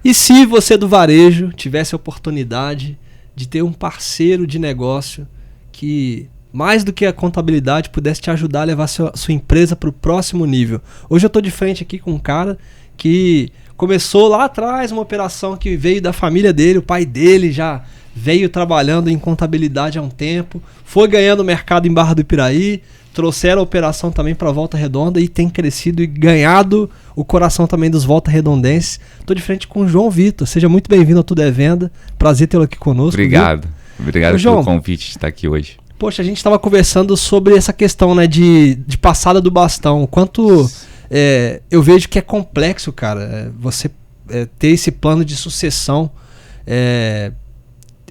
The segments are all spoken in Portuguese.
E se você do varejo tivesse a oportunidade de ter um parceiro de negócio que, mais do que a contabilidade, pudesse te ajudar a levar sua empresa para o próximo nível? Hoje eu estou de frente aqui com um cara que começou lá atrás uma operação que veio da família dele, o pai dele já veio trabalhando em contabilidade há um tempo, foi ganhando mercado em Barra do Piraí, trouxeram a operação também para Volta Redonda e tem crescido e ganhado o coração também dos Volta Redondenses. Estou de frente com o João Vitor. Seja muito bem-vindo ao Tudo é Venda. Prazer tê-lo aqui conosco. Obrigado. Viu? Obrigado pelo convite de estar aqui hoje. Poxa, a gente estava conversando sobre essa questão, né, de passada do bastão. O quanto eu vejo que é complexo, cara, você ter esse plano de sucessão.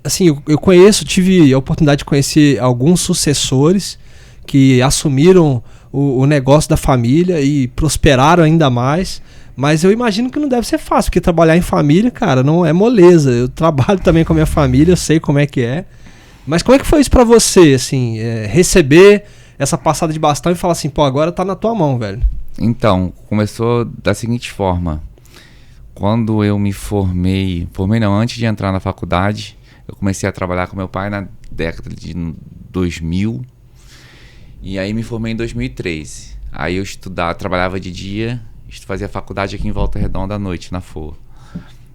Assim, eu tive a oportunidade de conhecer alguns sucessores que assumiram o negócio da família e prosperaram ainda mais, mas eu imagino que não deve ser fácil, porque trabalhar em família, cara, não é moleza. Eu trabalho também com a minha família, eu sei como é que é, mas como é que foi isso pra você, assim, receber essa passada de bastão e falar assim, pô, agora tá na tua mão, velho? Então, começou da seguinte forma: quando eu me formei não, antes de entrar na faculdade, eu comecei a trabalhar com meu pai na década de 2000. E aí me formei em 2013. Aí eu trabalhava de dia, fazia faculdade aqui em Volta Redonda à noite, na FOA.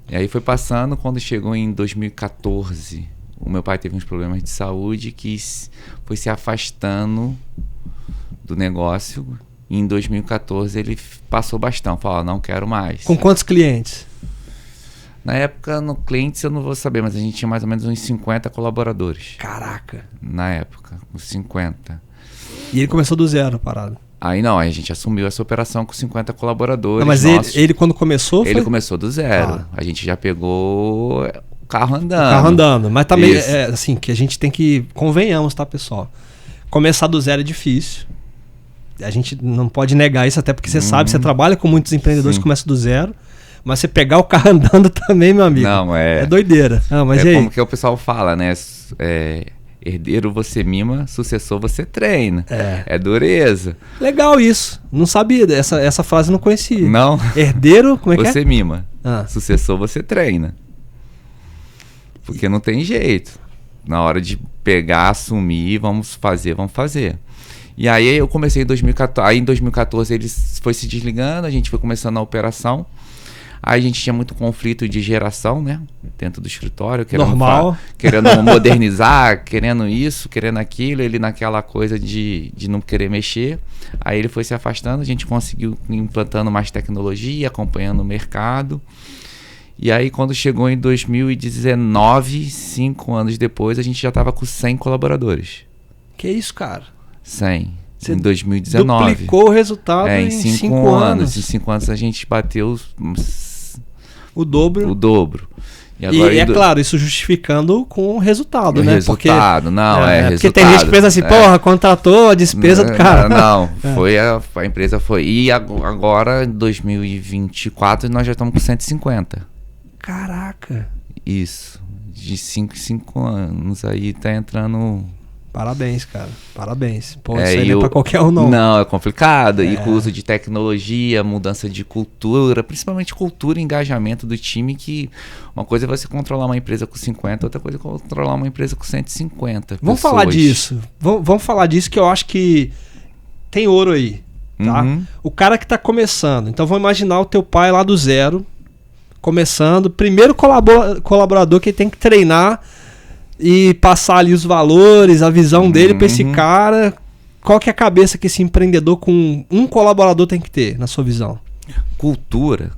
E aí foi passando, quando chegou em 2014, o meu pai teve uns problemas de saúde que foi se afastando do negócio. E em 2014 ele passou bastão, falou, não quero mais. Com quantos clientes? Na época, no clientes eu não vou saber, mas a gente tinha mais ou menos uns 50 colaboradores. Caraca! Na época, uns 50. E ele começou do zero a parada? Aí não, aí a gente assumiu essa operação com 50 colaboradores. Não, mas ele quando começou Ele começou do zero. A gente já pegou o carro andando. Mas também, assim, que a gente tem que... Convenhamos, tá, pessoal? Começar do zero é difícil. A gente não pode negar isso, até porque você sabe, você trabalha com muitos empreendedores que começam do zero. Mas você pegar o carro andando também, meu amigo, é doideira. Mas e aí? Como que o pessoal fala, né? Herdeiro você mima, sucessor você treina. É dureza. Legal isso. Não sabia, essa frase eu não conhecia. Não? Herdeiro, como é que é? Você mima, sucessor você treina. Porque não tem jeito. Na hora de pegar, assumir, vamos fazer. E aí eu comecei em 2014. Aí em 2014 ele foi se desligando, a gente foi começando a operação. Aí a gente tinha muito conflito de geração, né? Dentro do escritório. Querendo modernizar, querendo isso, querendo aquilo. Ele naquela coisa de não querer mexer. Aí ele foi se afastando, a gente conseguiu implantando mais tecnologia, acompanhando o mercado. E aí quando chegou em 2019, 5 anos depois, a gente já estava com 100 colaboradores. Que isso, cara? 100. Em 2019. Duplicou o resultado em 5 anos. Em 5 anos a gente bateu o dobro. E agora é claro, isso justificando com o resultado, né? Resultado, porque tem gente que pensa assim, porra, contratou a despesa do cara. Não, a empresa foi. E agora, em 2024, nós já estamos com 150. Caraca. Isso. De 5 anos aí tá entrando... Parabéns, cara. Parabéns. Pô, isso aí não é pra qualquer um, não. Não, é complicado. E com o uso de tecnologia, mudança de cultura, principalmente cultura e engajamento do time, que uma coisa é você controlar uma empresa com 50, outra coisa é controlar uma empresa com 150 Vamos falar disso. Vamos falar disso, que eu acho que tem ouro aí, tá? O cara que tá começando. Então vamos imaginar o teu pai lá do zero, começando. Primeiro colaborador que ele tem que treinar e passar ali os valores, a visão dele para esse cara. Qual que é a cabeça que esse empreendedor com um colaborador tem que ter, na sua visão? Cultura,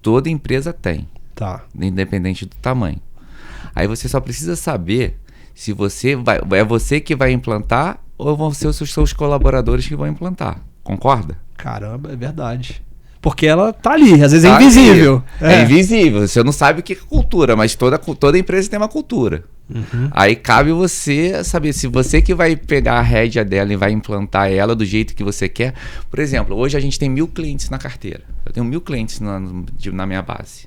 toda empresa tem. Tá. Independente do tamanho. Aí você só precisa saber se é você que vai implantar ou vão ser os seus colaboradores que vão implantar. Concorda? Caramba, é verdade. Porque ela tá ali, às vezes é invisível. É invisível, você não sabe o que é cultura, mas toda empresa tem uma cultura. Aí cabe você saber se você que vai pegar a rédea dela e vai implantar ela do jeito que você quer. Por exemplo, hoje a gente tem 1.000 clientes na carteira. Eu tenho 1.000 clientes na minha base.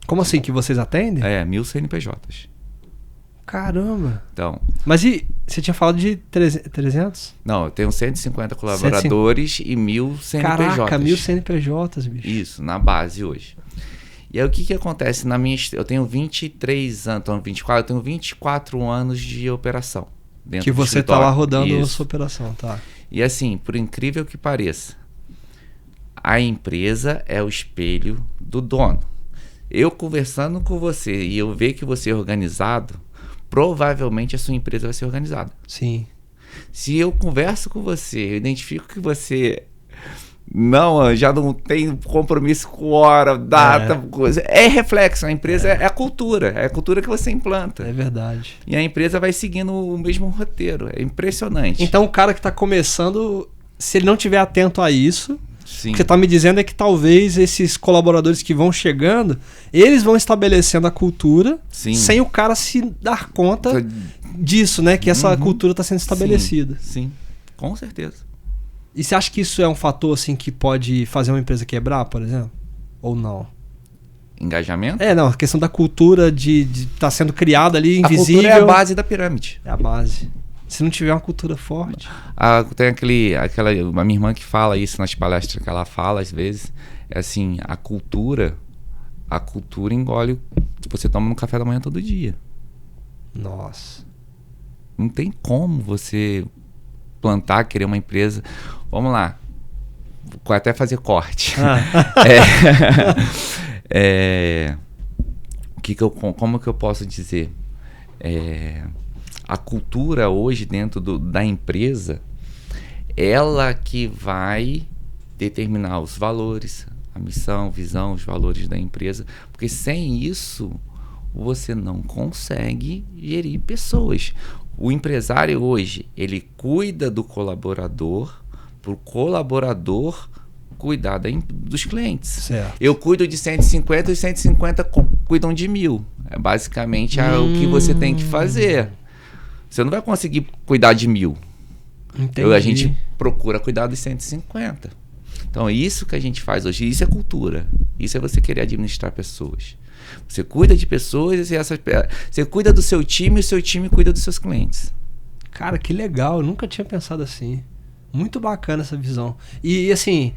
Como assim, que vocês atendem? 1.000 CNPJs. Caramba. Então, mas e você tinha falado de 300? Não, eu tenho 150 colaboradores e 1.000 CNPJs. Caraca, 1.000 CNPJs, bicho. Isso, na base hoje. E aí o que acontece na minha... Eu tenho 23 anos, então 24, eu tenho 24 anos de operação. Que você tá lá rodando a sua operação, tá? E assim, por incrível que pareça, a empresa é o espelho do dono. Eu conversando com você e eu ver que você é organizado, provavelmente a sua empresa vai ser organizada. Sim. Se eu converso com você, eu identifico que você já não tem compromisso com hora, data, coisa. É reflexo, a empresa é a cultura que você implanta. É verdade. E a empresa vai seguindo o mesmo roteiro, é impressionante. Então o cara que está começando, se ele não estiver atento a isso, Sim. O que você está me dizendo é que talvez esses colaboradores que vão chegando, eles vão estabelecendo a cultura, Sim. sem o cara se dar conta disso, né? Que essa cultura está sendo estabelecida. Sim, com certeza. E você acha que isso é um fator assim que pode fazer uma empresa quebrar, por exemplo? Ou não? Engajamento? Não, a questão da cultura de estar sendo criada ali, invisível. A cultura é a base da pirâmide. É a base. Se não tiver uma cultura forte... Tem a minha irmã que fala isso nas palestras que ela fala, às vezes, é assim, a cultura engole, você toma no café da manhã todo dia. Nossa. Não tem como você plantar, querer uma empresa... Vamos lá, vou até fazer corte. Como que eu posso dizer? A cultura hoje dentro da empresa, ela que vai determinar os valores, a missão, visão, os valores da empresa, porque sem isso você não consegue gerir pessoas. O empresário hoje, ele cuida do colaborador, para o colaborador cuidar dos clientes. Certo. Eu cuido de 150 e os 150 cuidam de 1000. É basicamente o que você tem que fazer. Você não vai conseguir cuidar de 1000. Entendi. A gente procura cuidar dos 150. Então, isso que a gente faz hoje, isso é cultura. Isso é você querer administrar pessoas. Você cuida de pessoas e você cuida do seu time e o seu time cuida dos seus clientes. Cara, que legal. Eu nunca tinha pensado assim. Muito bacana essa visão. E assim...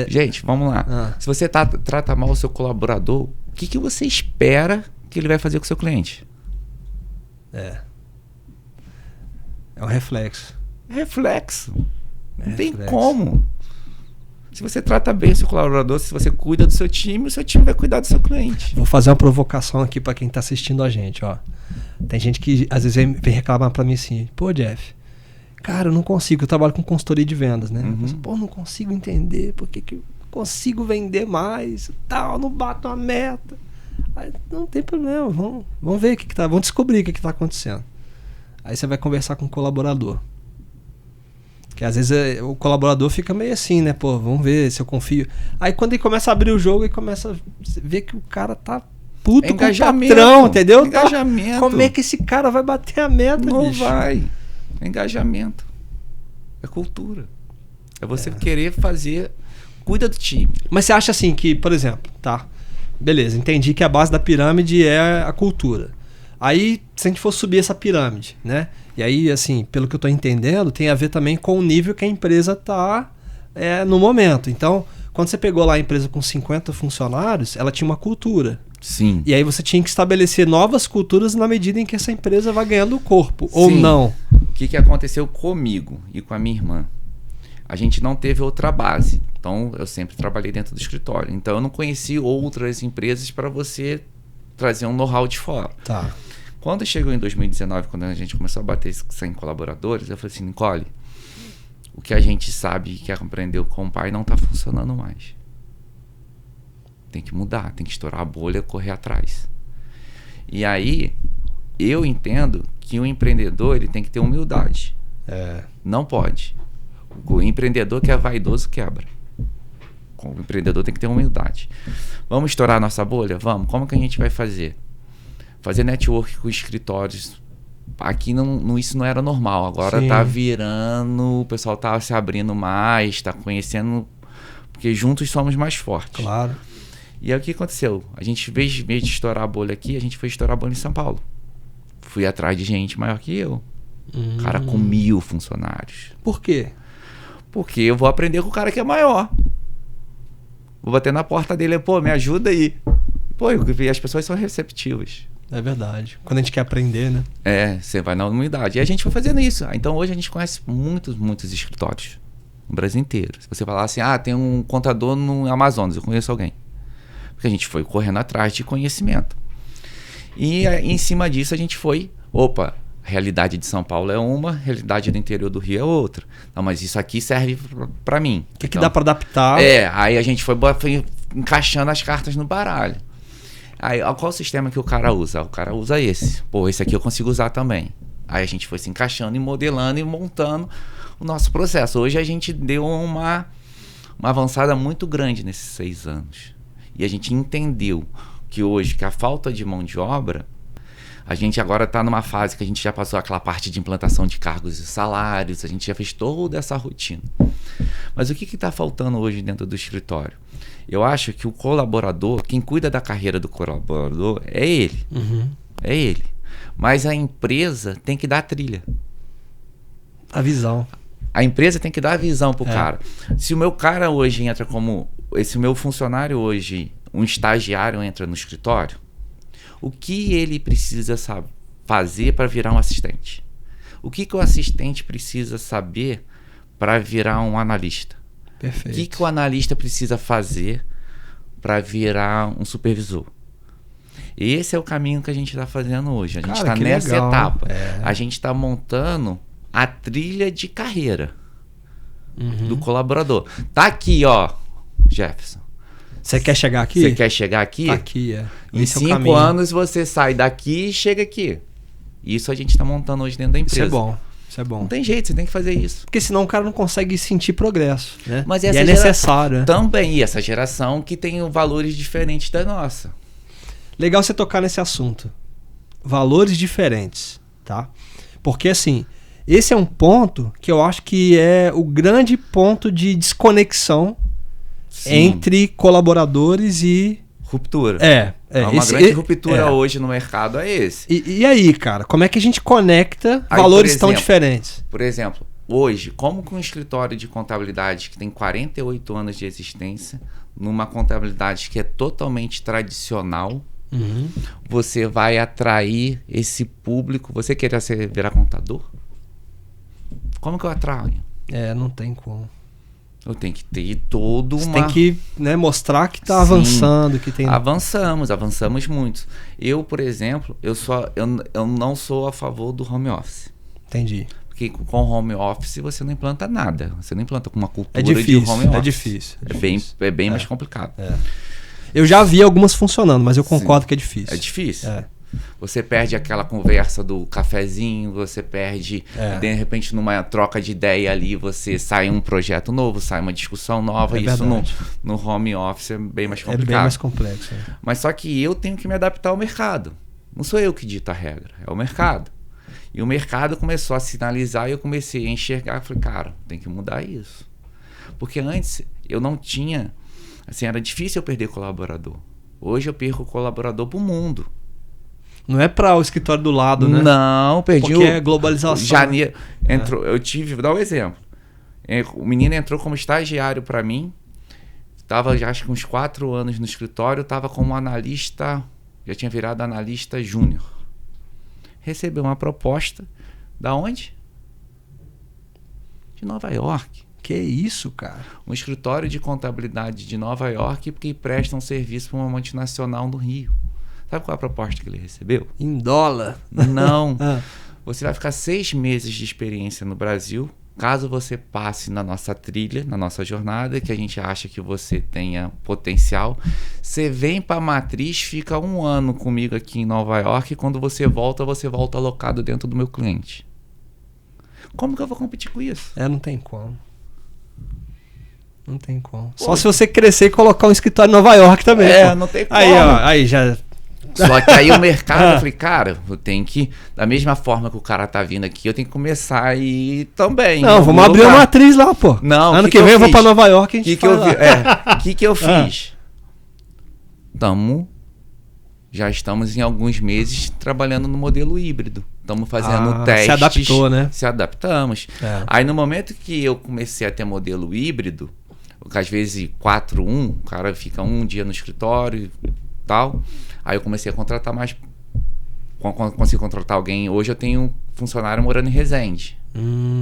Gente, vamos lá. Se você trata mal o seu colaborador, o que você espera que ele vai fazer com o seu cliente? É um reflexo. Reflexo. Não tem como. Se você trata bem o seu colaborador, se você cuida do seu time, o seu time vai cuidar do seu cliente. Vou fazer uma provocação aqui para quem tá assistindo a gente, ó. Tem gente que às vezes vem reclamar para mim assim: pô, Jeff, cara, eu não consigo, eu trabalho com consultoria de vendas, né? Pô, não consigo entender por que eu consigo vender mais, tal, não bato a meta. Aí, não tem problema, vamos ver vamos descobrir o que tá acontecendo. Aí você vai conversar com o colaborador. Que às vezes o colaborador fica meio assim, né? Pô, vamos ver se eu confio. Aí quando ele começa a abrir o jogo, ele começa a ver que o cara tá puto com o patrão, entendeu? Engajamento. Como é que esse cara vai bater a meta, Não bicho? vai. Engajamento. É cultura. É você querer fazer... Cuida do time. Mas você acha assim que, por exemplo, tá? Beleza, entendi que a base da pirâmide é a cultura. Aí, se a gente for subir essa pirâmide, né? E aí, assim, pelo que eu tô entendendo, tem a ver também com o nível que a empresa tá no momento. Então, quando você pegou lá a empresa com 50 funcionários, ela tinha uma cultura. Sim. E aí você tinha que estabelecer novas culturas na medida em que essa empresa vai ganhando corpo, Sim. ou não. O que aconteceu comigo e com a minha irmã? A gente não teve outra base. Então, eu sempre trabalhei dentro do escritório. Então, eu não conheci outras empresas para você trazer um know-how de fora. Tá. Quando chegou em 2019, quando a gente começou a bater 100 colaboradores, eu falei assim: Nicole, o que a gente sabe que aprendeu com o pai não está funcionando mais. Tem que mudar, tem que estourar a bolha, correr atrás. E aí, eu entendo que o empreendedor ele tem que ter humildade. Não pode. O empreendedor que é vaidoso quebra. O empreendedor tem que ter humildade. Vamos estourar a nossa bolha? Vamos. Como que a gente vai fazer? Fazer network com escritórios. Aqui isso não era normal. Agora Sim. Tá virando, o pessoal tá se abrindo mais, tá conhecendo, porque juntos somos mais fortes. Claro. E aí o que aconteceu? A gente, em vez de estourar a bolha aqui, a gente foi estourar a bolha em São Paulo. Fui atrás de gente maior que eu. Cara com 1000 funcionários. Por quê? Porque eu vou aprender com o cara que é maior. Vou bater na porta dele, pô, me ajuda aí. Pô, e as pessoas são receptivas. É verdade. Quando a gente quer aprender, né? Você vai na humildade. E a gente foi fazendo isso. Então hoje a gente conhece muitos escritórios no Brasil inteiro. Se você falar assim, tem um contador no Amazonas, eu conheço alguém. Porque a gente foi correndo atrás de conhecimento. E em cima disso a gente foi, realidade de São Paulo é uma, realidade do interior do Rio é outra. Não, mas isso aqui serve para mim. O que dá para adaptar? Aí a gente foi encaixando as cartas no baralho. Aí, qual o sistema que o cara usa? O cara usa esse. Esse aqui eu consigo usar também. Aí a gente foi se encaixando e modelando e montando o nosso processo. Hoje a gente deu uma avançada muito grande nesses 6 anos. E a gente entendeu que hoje, que a falta de mão de obra, a gente agora está numa fase que a gente já passou aquela parte de implantação de cargos e salários, a gente já fez toda essa rotina. Mas o que está faltando hoje dentro do escritório? Eu acho que o colaborador, quem cuida da carreira do colaborador é ele. Uhum. É ele. Mas a empresa tem que dar a trilha. A visão. A empresa tem que dar a visão pro cara. Se o meu cara hoje entra se o meu funcionário hoje, um estagiário entra no escritório, o que ele precisa fazer para virar um assistente? O que o assistente precisa saber para virar um analista? Perfeito. O que o analista precisa fazer para virar um supervisor? Esse é o caminho que a gente está fazendo hoje. A gente está nessa legal. etapa. A gente está montando a trilha de carreira do colaborador. Tá aqui, Jefferson. Você quer chegar aqui? Você quer chegar aqui? Tá aqui, Em Esse 5 anos você sai daqui e chega aqui. Isso a gente está montando hoje dentro da empresa. Isso é bom. Não tem jeito, você tem que fazer isso. Porque senão o cara não consegue sentir progresso, né? Mas e é necessário. Também, e essa geração que tem valores diferentes da nossa. Legal você tocar nesse assunto. Valores diferentes, tá? Porque assim, esse é um ponto que eu acho que é o grande ponto de desconexão entre colaboradores e... Ruptura. Uma grande ruptura hoje no mercado é esse. E aí, cara, como é que a gente conecta valores tão diferentes? Por exemplo, hoje, como que um escritório de contabilidade que tem 48 anos de existência, numa contabilidade que é totalmente tradicional, você vai atrair esse público? Você queria virar contador? Como que eu atraio? Não tem como. Eu tenho que ter todo Você tem que mostrar que está avançando. Que tem... Avançamos muito. Eu, por exemplo, eu não sou a favor do home office. Entendi. Porque com home office você não implanta nada. Você não implanta com uma cultura de home office. É difícil. É bem mais complicado. Eu já vi algumas funcionando, mas eu concordo que é difícil. É difícil. Você perde aquela conversa do cafezinho, você perde, de repente, numa troca de ideia ali, você sai um projeto novo, sai uma discussão nova. Isso no home office é bem mais complicado. É bem mais complexo. Mas só que eu tenho que me adaptar ao mercado. Não sou eu que dito a regra, é o mercado. E o mercado começou a sinalizar e eu comecei a enxergar. Falei, cara, tem que mudar isso. Porque antes eu não tinha... Assim, era difícil eu perder colaborador. Hoje eu perco colaborador pro mundo. Não é para o escritório do lado, né? Não, perdi. Porque é globalização. Janeiro entrou, vou dar um exemplo. O menino entrou como estagiário para mim. Tava já acho que uns 4 anos no escritório, tava como analista, já tinha virado analista júnior. Recebeu uma proposta da onde? De Nova York. Que isso, cara? Um escritório de contabilidade de Nova York que presta um serviço para uma multinacional no Rio. Sabe qual é a proposta que ele recebeu? Em dólar? Não. Você vai ficar 6 meses de experiência no Brasil, caso você passe na nossa trilha, na nossa jornada, que a gente acha que você tenha potencial. Você vem para a matriz, fica 1 ano comigo aqui em Nova York, e quando você volta alocado dentro do meu cliente. Como que eu vou competir com isso? Não tem como. Não tem como. Só se você crescer e colocar um escritório em Nova York também. Não tem como. Aí já... Só que aí o mercado, eu falei, cara, eu tenho que, da mesma forma que o cara tá vindo aqui, eu tenho que começar aí também. Não, vamos abrir uma matriz lá, pô. Não, ano que vem eu vou pra Nova York e a gente O que eu fiz? Já estamos em alguns meses trabalhando no modelo híbrido. Estamos fazendo testes. Se adaptou, né? Se adaptamos. Aí no momento que eu comecei a ter modelo híbrido, às vezes 4-1, o cara fica um dia no escritório, tal. Aí eu comecei a contratar mais. Consegui contratar alguém. Hoje eu tenho um funcionário morando em Resende.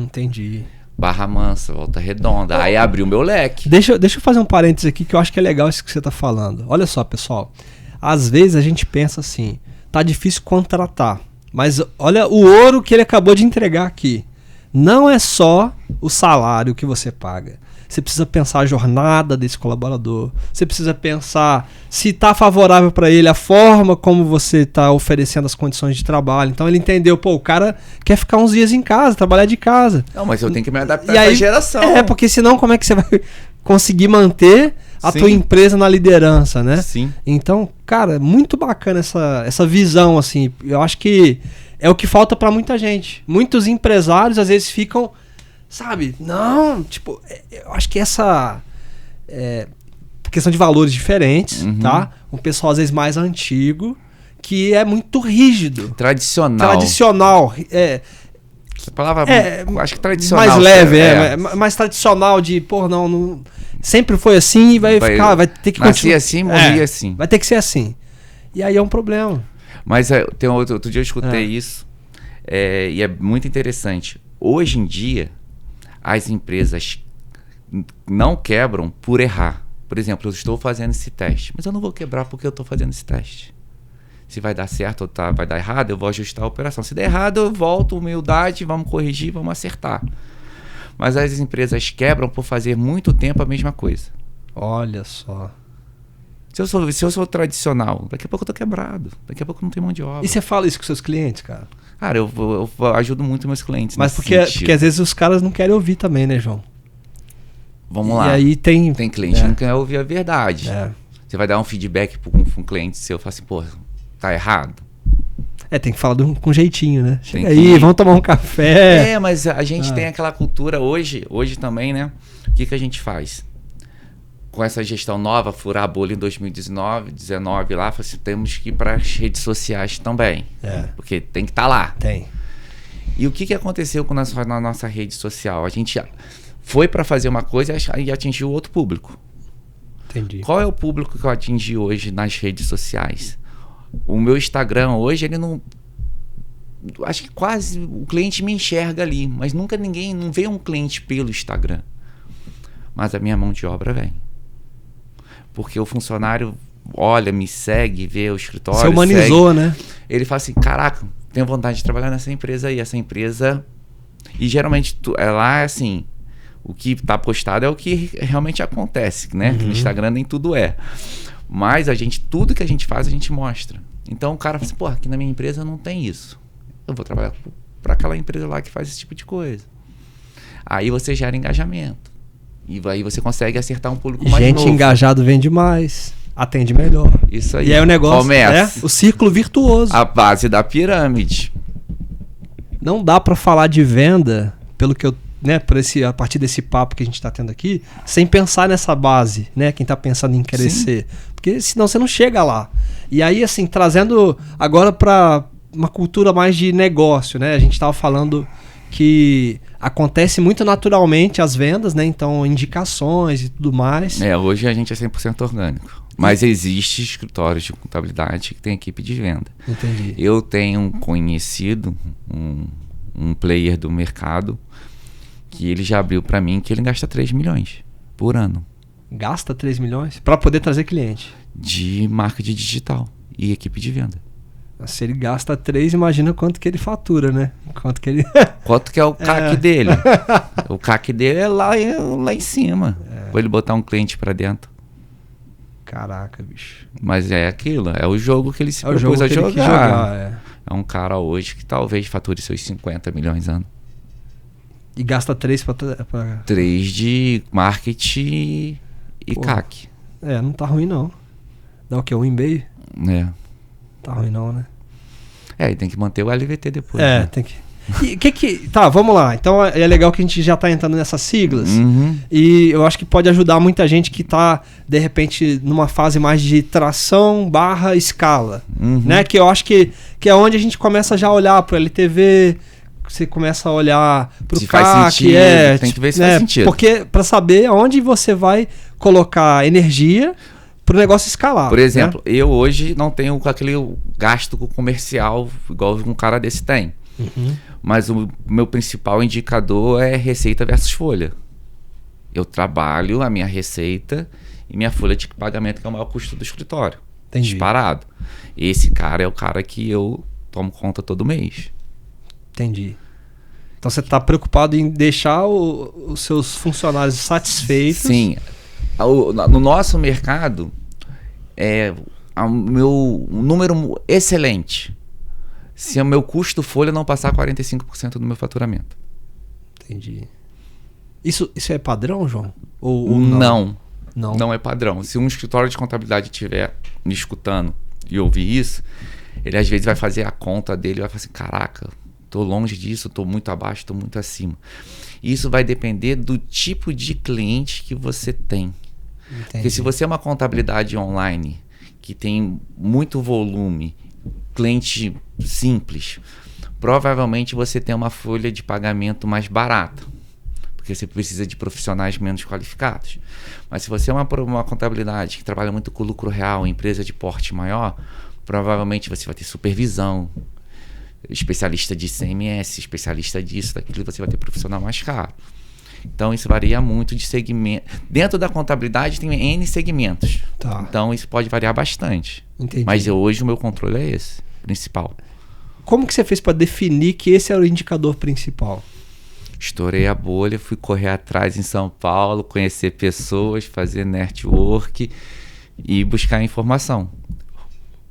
Entendi. Barra Mansa, Volta Redonda. Aí abriu o meu leque. Deixa eu fazer um parênteses aqui que eu acho que é legal isso que você tá falando. Olha só, pessoal. Às vezes a gente pensa assim, tá difícil contratar. Mas olha o ouro que ele acabou de entregar aqui. Não é só o salário que você paga. Você precisa pensar a jornada desse colaborador. Você precisa pensar se está favorável para ele a forma como você está oferecendo as condições de trabalho. Então ele entendeu, pô, o cara quer ficar uns dias em casa, trabalhar de casa. Não, mas eu tenho que me adaptar a essa geração. Porque senão como é que você vai conseguir manter a Sim. tua empresa na liderança, né? Sim. Então, cara, muito bacana essa visão, assim. Eu acho que é o que falta para muita gente. Muitos empresários às vezes ficam, sabe? Não, tipo, eu acho que essa questão de valores diferentes, tá? Um pessoal às vezes mais antigo, que é muito rígido. Tradicional. Essa palavra, acho que tradicional. Mais leve, mais tradicional de, pô, não sempre foi assim e vai ter que continuar assim, morrer assim. Vai ter que ser assim. E aí é um problema. Mas outro dia eu escutei isso, e é muito interessante. Hoje em dia, as empresas não quebram por errar. Por exemplo, eu estou fazendo esse teste, mas eu não vou quebrar porque eu estou fazendo esse teste. Se vai dar certo ou vai dar errado, eu vou ajustar a operação. Se der errado, eu volto, humildade, vamos corrigir, vamos acertar. Mas as empresas quebram por fazer muito tempo a mesma coisa. Olha só. Se eu sou tradicional, daqui a pouco eu tô quebrado. Daqui a pouco não tem mão de obra. E você fala isso com seus clientes, cara? Cara, eu ajudo muito meus clientes. Mas porque às vezes os caras não querem ouvir também, né, João? Vamos lá. E aí tem cliente que não quer ouvir a verdade. Você vai dar um feedback para um cliente seu, fala assim, pô, tá errado. Tem que falar com jeitinho, né? Chega aí, vamos tomar um café. Mas a gente tem aquela cultura hoje também, né? O que a gente faz? Com essa gestão nova, furar a bolha em 2019 lá, assim, temos que ir para as redes sociais também. Porque tem que estar lá. Tem. E o que aconteceu na nossa rede social? A gente foi para fazer uma coisa e atingiu outro público. Entendi. Qual é o público que eu atingi hoje nas redes sociais? O meu Instagram hoje, ele não... Acho que quase o cliente me enxerga ali, mas nunca não vê um cliente pelo Instagram. Mas a minha mão de obra vem. Porque o funcionário olha, me segue, vê o escritório. Você humanizou, segue, né? Ele fala assim, caraca, tenho vontade de trabalhar nessa empresa aí. Essa empresa... E geralmente lá é assim, o que está postado é o que realmente acontece, né? No Instagram nem tudo é. Mas tudo que a gente faz, a gente mostra. Então o cara fala assim, pô, aqui na minha empresa não tem isso. Eu vou trabalhar para aquela empresa lá que faz esse tipo de coisa. Aí você gera engajamento. E aí você consegue acertar um público mais novo. Gente engajado vende mais, atende melhor. Isso aí. E aí o negócio começa. O círculo virtuoso. A base da pirâmide. Não dá para falar de venda, pelo que eu, né, a partir desse papo que a gente está tendo aqui, sem pensar nessa base, né? Quem está pensando em crescer. Sim. Porque senão você não chega lá. E aí, assim, trazendo agora para uma cultura mais de negócio, né? A gente estava falando que acontece muito naturalmente as vendas, né? Então, indicações e tudo mais. Hoje a gente é 100% orgânico. Mas existe escritórios de contabilidade que tem equipe de venda. Entendi. Eu tenho um conhecido, um player do mercado, que ele já abriu para mim que ele gasta 3 milhões por ano. Gasta 3 milhões para poder trazer cliente? De marketing digital e equipe de venda. Se ele gasta 3, imagina quanto que ele fatura, né? Quanto que é o CAC dele. O CAC dele é lá em cima. Vou ele botar um cliente para dentro. Caraca, bicho. Mas é aquilo, é o jogo que ele se propôs a jogar. É um cara hoje que talvez fature seus 50 milhões ano. E gasta 3 para 3 de marketing e CAC. Não tá ruim não. Dá o quê? 1,5? Tá ruim não, né? E tem que manter o LVT depois. Né? Tem que... Tá, vamos lá. Então é legal que a gente já tá entrando nessas siglas. E eu acho que pode ajudar muita gente que tá, de repente, numa fase mais de tração / escala. Né? Que eu acho que é onde a gente começa já a olhar pro LTV, você começa a olhar pro se CAC. Faz sentido, tem que ver se faz sentido. Porque para saber aonde você vai colocar energia pro negócio escalar. Por exemplo, né? eu hoje não tenho aquele gasto com comercial igual um cara desse tem. Mas o meu principal indicador é receita versus folha. Eu trabalho a minha receita e minha folha de pagamento, que é o maior custo do escritório. Entendi. Disparado. Esse cara é o cara que eu tomo conta todo mês. Entendi. Então você está preocupado em deixar os seus funcionários satisfeitos? Sim. No nosso mercado, um número excelente. Se o meu custo folha não passar 45% do meu faturamento. Entendi. Isso é padrão, João? Ou não? Não. Não é padrão. Se um escritório de contabilidade estiver me escutando e ouvir isso, ele às vezes vai fazer a conta dele e vai falar assim, caraca, tô longe disso, tô muito abaixo, tô muito acima. Isso vai depender do tipo de cliente que você tem. Entendi. Porque se você é uma contabilidade online que tem muito volume, cliente simples, provavelmente você tem uma folha de pagamento mais barata, porque você precisa de profissionais menos qualificados. Mas se você é uma contabilidade que trabalha muito com lucro real, empresa de porte maior, provavelmente você vai ter supervisão, especialista de CMS, especialista disso, daquilo, você vai ter profissional mais caro. Então isso varia muito de segmento. Dentro da contabilidade tem N segmentos. Tá. Então isso pode variar bastante. Entendi. Mas hoje o meu controle é esse, principal. Como que você fez para definir que esse era o indicador principal? Estourei a bolha, fui correr atrás em São Paulo, conhecer pessoas, fazer network e buscar informação.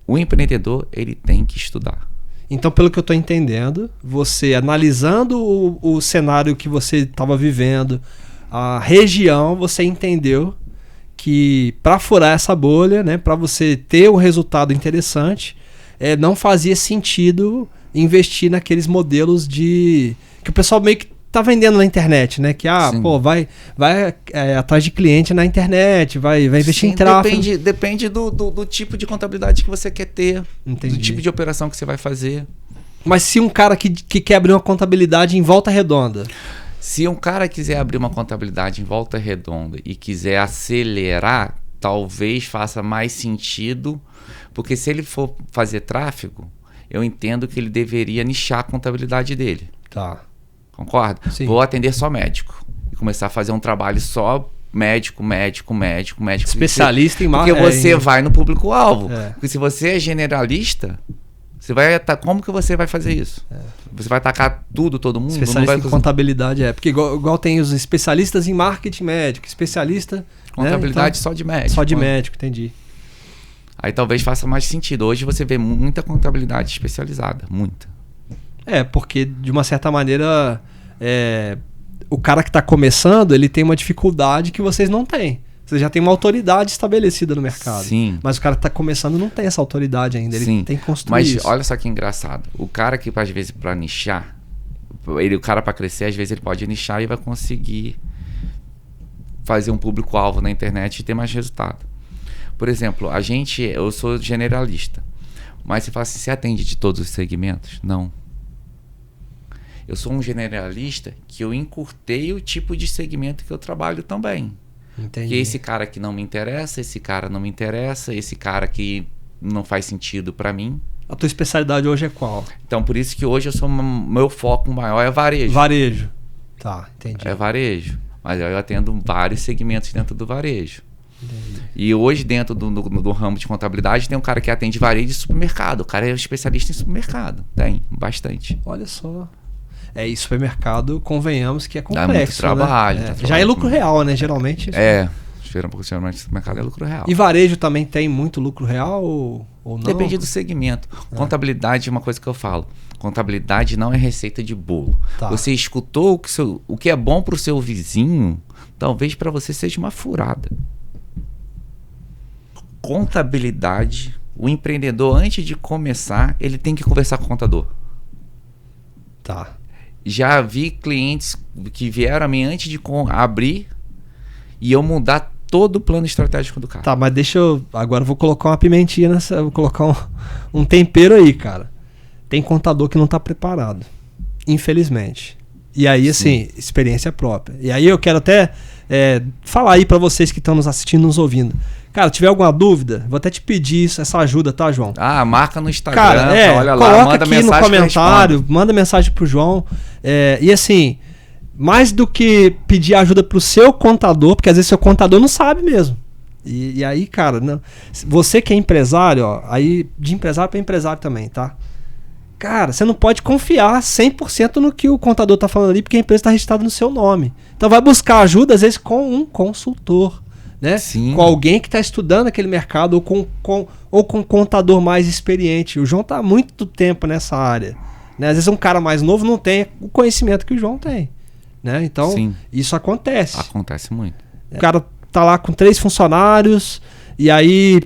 O empreendedor, ele tem que estudar. Então, pelo que eu estou entendendo, você analisando o cenário que você estava vivendo, a região, você entendeu que para furar essa bolha, né, para você ter um resultado interessante, não fazia sentido investir naqueles modelos que o pessoal meio que tá vendendo na internet, né? Que vai atrás de cliente na internet, vai investir em tráfego. Depende do tipo de contabilidade que você quer ter, Entendi. do tipo de operação que você vai fazer. Mas se um cara que quer abrir uma contabilidade em Volta Redonda... Se um cara quiser abrir uma contabilidade em Volta Redonda e quiser acelerar, talvez faça mais sentido, porque se ele for fazer tráfego, eu entendo que ele deveria nichar a contabilidade dele. Tá. Concorda? Sim. Vou atender só médico e começar a fazer um trabalho só médico. Especialista em marketing. Porque você vai no público-alvo. É. Porque se você é generalista, você vai como que você vai fazer isso? Você vai atacar todo mundo? Especialista em contabilidade, porque igual tem os especialistas em marketing médico, especialista... Contabilidade, né? Então, só de médico. Só de médico, entendi. Aí talvez faça mais sentido. Hoje você vê muita contabilidade especializada, muita. Porque de uma certa maneira o cara que está começando, ele tem uma dificuldade que vocês não têm. Você já tem uma autoridade estabelecida no mercado. Sim. Mas o cara que está começando não tem essa autoridade ainda. Ele Sim. tem que construir Mas isso. olha só que engraçado. O cara que às vezes para nichar, o cara para crescer, às vezes ele pode nichar e vai conseguir fazer um público-alvo na internet e ter mais resultado. Por exemplo, eu sou generalista. Mas você fala assim, você atende de todos os segmentos? Não. Eu sou um generalista que eu encurtei o tipo de segmento que eu trabalho também. Entendi. Porque esse cara que não me interessa, esse cara não me interessa, esse cara que não faz sentido para mim. A tua especialidade hoje é qual? Então, por isso que hoje meu foco maior é varejo. Varejo. Tá, entendi. É varejo. Mas eu atendo vários segmentos dentro do varejo. Entendi. E hoje, dentro do ramo de contabilidade, tem um cara que atende varejo de supermercado. O cara é especialista em supermercado. Tem, bastante. Olha só. E supermercado, convenhamos que é complexo. Dá muito trabalho. Né? Já é lucro real, né? Geralmente. Geralmente supermercado é lucro real. E varejo também tem muito lucro real ou não? Depende do segmento. Contabilidade é uma coisa que eu falo. Contabilidade não é receita de bolo. Tá. Você escutou o que é bom para o seu vizinho, talvez para você seja uma furada. Contabilidade, o empreendedor, antes de começar, ele tem que conversar com o contador. Tá. Já vi clientes que vieram a mim antes de abrir e eu mudar todo o plano estratégico do cara. Tá, mas agora eu vou colocar uma pimentinha nessa. Vou colocar um tempero aí, cara. Tem contador que não tá preparado. Infelizmente. E aí, assim, experiência própria. E aí eu quero até falar aí pra vocês que estão nos assistindo, nos ouvindo. Cara, tiver alguma dúvida, vou até te pedir essa ajuda, tá, João? Marca no Instagram, cara, olha lá, coloca manda aqui mensagem no comentário, manda mensagem pro João. E assim, mais do que pedir ajuda pro seu contador, porque às vezes seu contador não sabe mesmo. E aí, cara, não, você que é empresário, ó, aí de empresário para empresário também, tá? Cara, você não pode confiar 100% no que o contador tá falando ali, porque a empresa está registrada no seu nome. Então vai buscar ajuda, às vezes, com um consultor, né? Sim. Com alguém que está estudando aquele mercado ou com um contador mais experiente. O João está há muito tempo nessa área, né? Às vezes um cara mais novo não tem o conhecimento que o João tem, né? Então, Sim. Isso acontece. Acontece muito. O cara tá lá com 3 funcionários e aí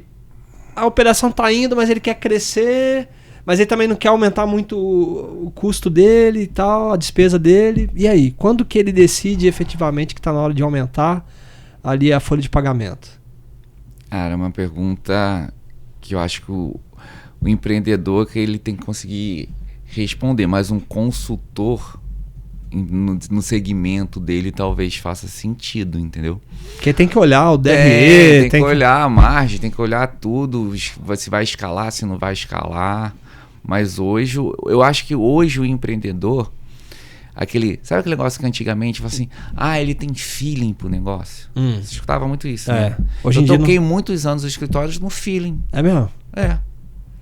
a operação tá indo, mas ele quer crescer, mas ele também não quer aumentar muito o custo dele e tal, a despesa dele. E aí, quando que ele decide efetivamente que tá na hora de aumentar ali a folha de pagamento? Cara, é uma pergunta que eu acho que o empreendedor que ele tem que conseguir responder, mas um consultor no segmento dele talvez faça sentido, entendeu? Porque tem que olhar o DRE, tem que olhar a margem, tem que olhar tudo, se vai escalar, se não vai escalar. Mas hoje, eu acho que hoje o empreendedor, sabe aquele negócio que antigamente fala assim, ele tem feeling pro negócio? Você escutava muito isso, né? Hoje eu toquei muitos anos nos escritórios no feeling. É mesmo?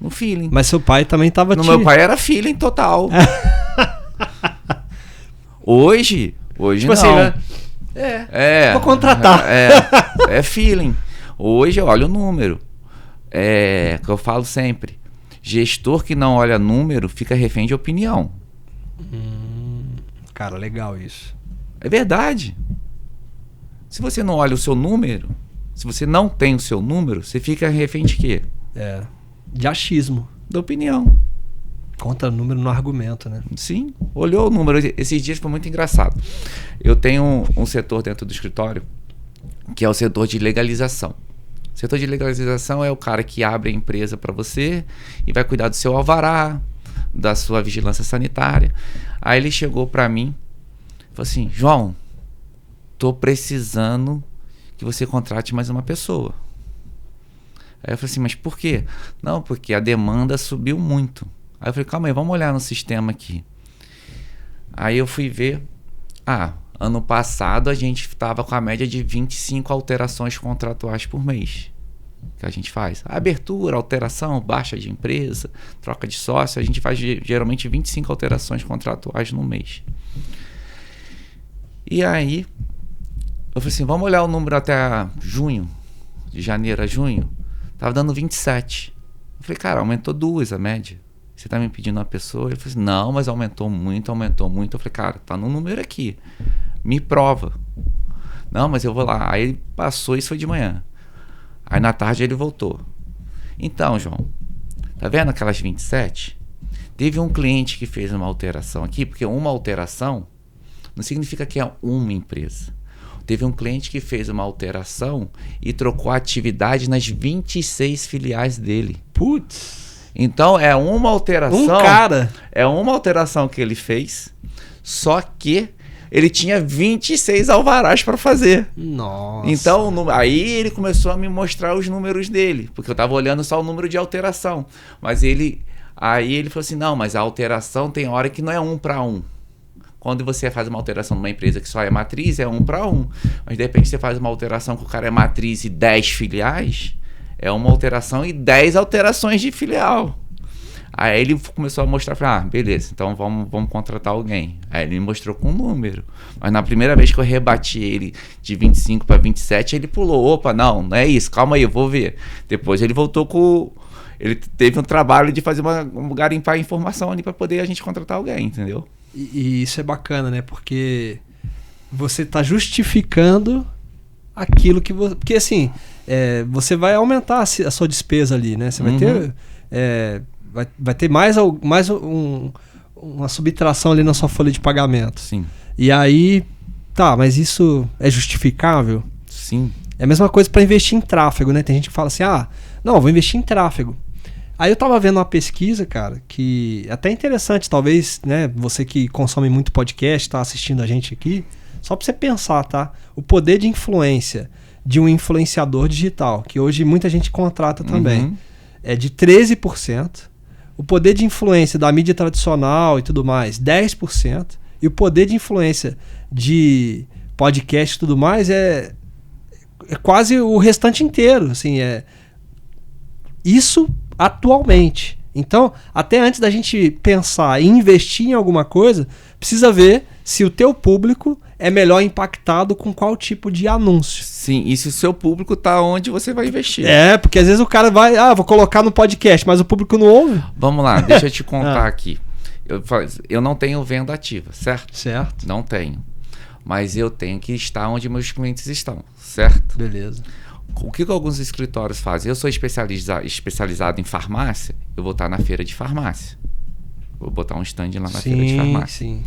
No feeling. Mas seu pai também tava... Meu pai era feeling total. Hoje tipo não. Assim, né? Vou contratar. É feeling. Hoje eu olho o número. Que eu falo sempre. Gestor que não olha número fica refém de opinião. Cara, legal isso. É verdade. Se você não olha o seu número, se você não tem o seu número, você fica refém de quê? De achismo. Da opinião. Contra número no argumento, né? Sim, olhou o número. Esses dias foi muito engraçado. Eu tenho um setor dentro do escritório que é o setor de legalização. O setor de legalização é o cara que abre a empresa para você e vai cuidar do seu alvará, da sua vigilância sanitária. Aí ele chegou para mim e falou assim, João, tô precisando que você contrate mais uma pessoa. Aí eu falei assim, mas por quê? Não, porque a demanda subiu muito. Aí eu falei, calma aí, vamos olhar no sistema aqui. Aí eu fui ver, ano passado a gente estava com a média de 25 alterações contratuais por mês. Que a gente faz. Abertura, alteração, baixa de empresa, troca de sócio, a gente faz geralmente 25 alterações contratuais no mês. E aí, eu falei assim, vamos olhar o número até junho, de janeiro a junho. Tava dando 27. Eu falei, cara, aumentou 2 a média. Você tá me pedindo uma pessoa? Ele falou assim, não, mas aumentou muito. Eu falei, cara, tá no número aqui. Me prova. Não, mas eu vou lá. Aí ele passou, isso foi de manhã. Aí na tarde ele voltou. Então, João, tá vendo aquelas 27? Teve um cliente que fez uma alteração aqui, porque uma alteração não significa que é uma empresa. Teve um cliente que fez uma alteração e trocou a atividade nas 26 filiais dele. Putz! Então é uma alteração. É uma alteração que ele fez, só que ele tinha 26 alvarás para fazer. Nossa. Então aí ele começou a me mostrar os números dele, porque eu estava olhando só o número de alteração. Mas aí ele falou assim, não, mas a alteração tem hora que não é 1 para 1. Quando você faz uma alteração numa empresa que só é matriz, é 1 para 1. Mas de repente você faz uma alteração que o cara é matriz e 10 filiais, é uma alteração e 10 alterações de filial. Aí ele começou a mostrar, falei, beleza, então vamos contratar alguém. Aí ele me mostrou com um número. Mas na primeira vez que eu rebati ele de 25 para 27, ele pulou, opa, não é isso, calma aí, eu vou ver. Depois ele voltou ele teve um trabalho de fazer garimpar informação ali para poder a gente contratar alguém, entendeu? E isso é bacana, né? Porque você tá justificando aquilo que você... Porque assim, você vai aumentar a sua despesa ali, né? Você vai ter... Vai ter mais uma subtração ali na sua folha de pagamento. Sim. E aí, mas isso é justificável? Sim. É a mesma coisa para investir em tráfego, né? Tem gente que fala assim, não, vou investir em tráfego. Aí eu tava vendo uma pesquisa, cara, que é até interessante, talvez, né? Você que consome muito podcast, tá assistindo a gente aqui, só para você pensar, tá? O poder de influência de um influenciador digital, que hoje muita gente contrata também, Uhum. é de 13%. O poder de influência da mídia tradicional e tudo mais, 10%. E o poder de influência de podcast e tudo mais é quase o restante inteiro. Assim, isso atualmente. Então, até antes da gente pensar em investir em alguma coisa, precisa ver se o teu público é melhor impactado com qual tipo de anúncio. Sim, e se o seu público tá onde você vai investir. Porque às vezes o cara vai, vou colocar no podcast, mas o público não ouve. Vamos lá, deixa eu te contar aqui. Eu não tenho venda ativa, certo? Certo. Não tenho. Mas eu tenho que estar onde meus clientes estão, certo? Beleza. O que alguns escritórios fazem? Eu sou especializado em farmácia, eu vou estar na feira de farmácia. Vou botar um stand lá na feira de farmácia. Sim.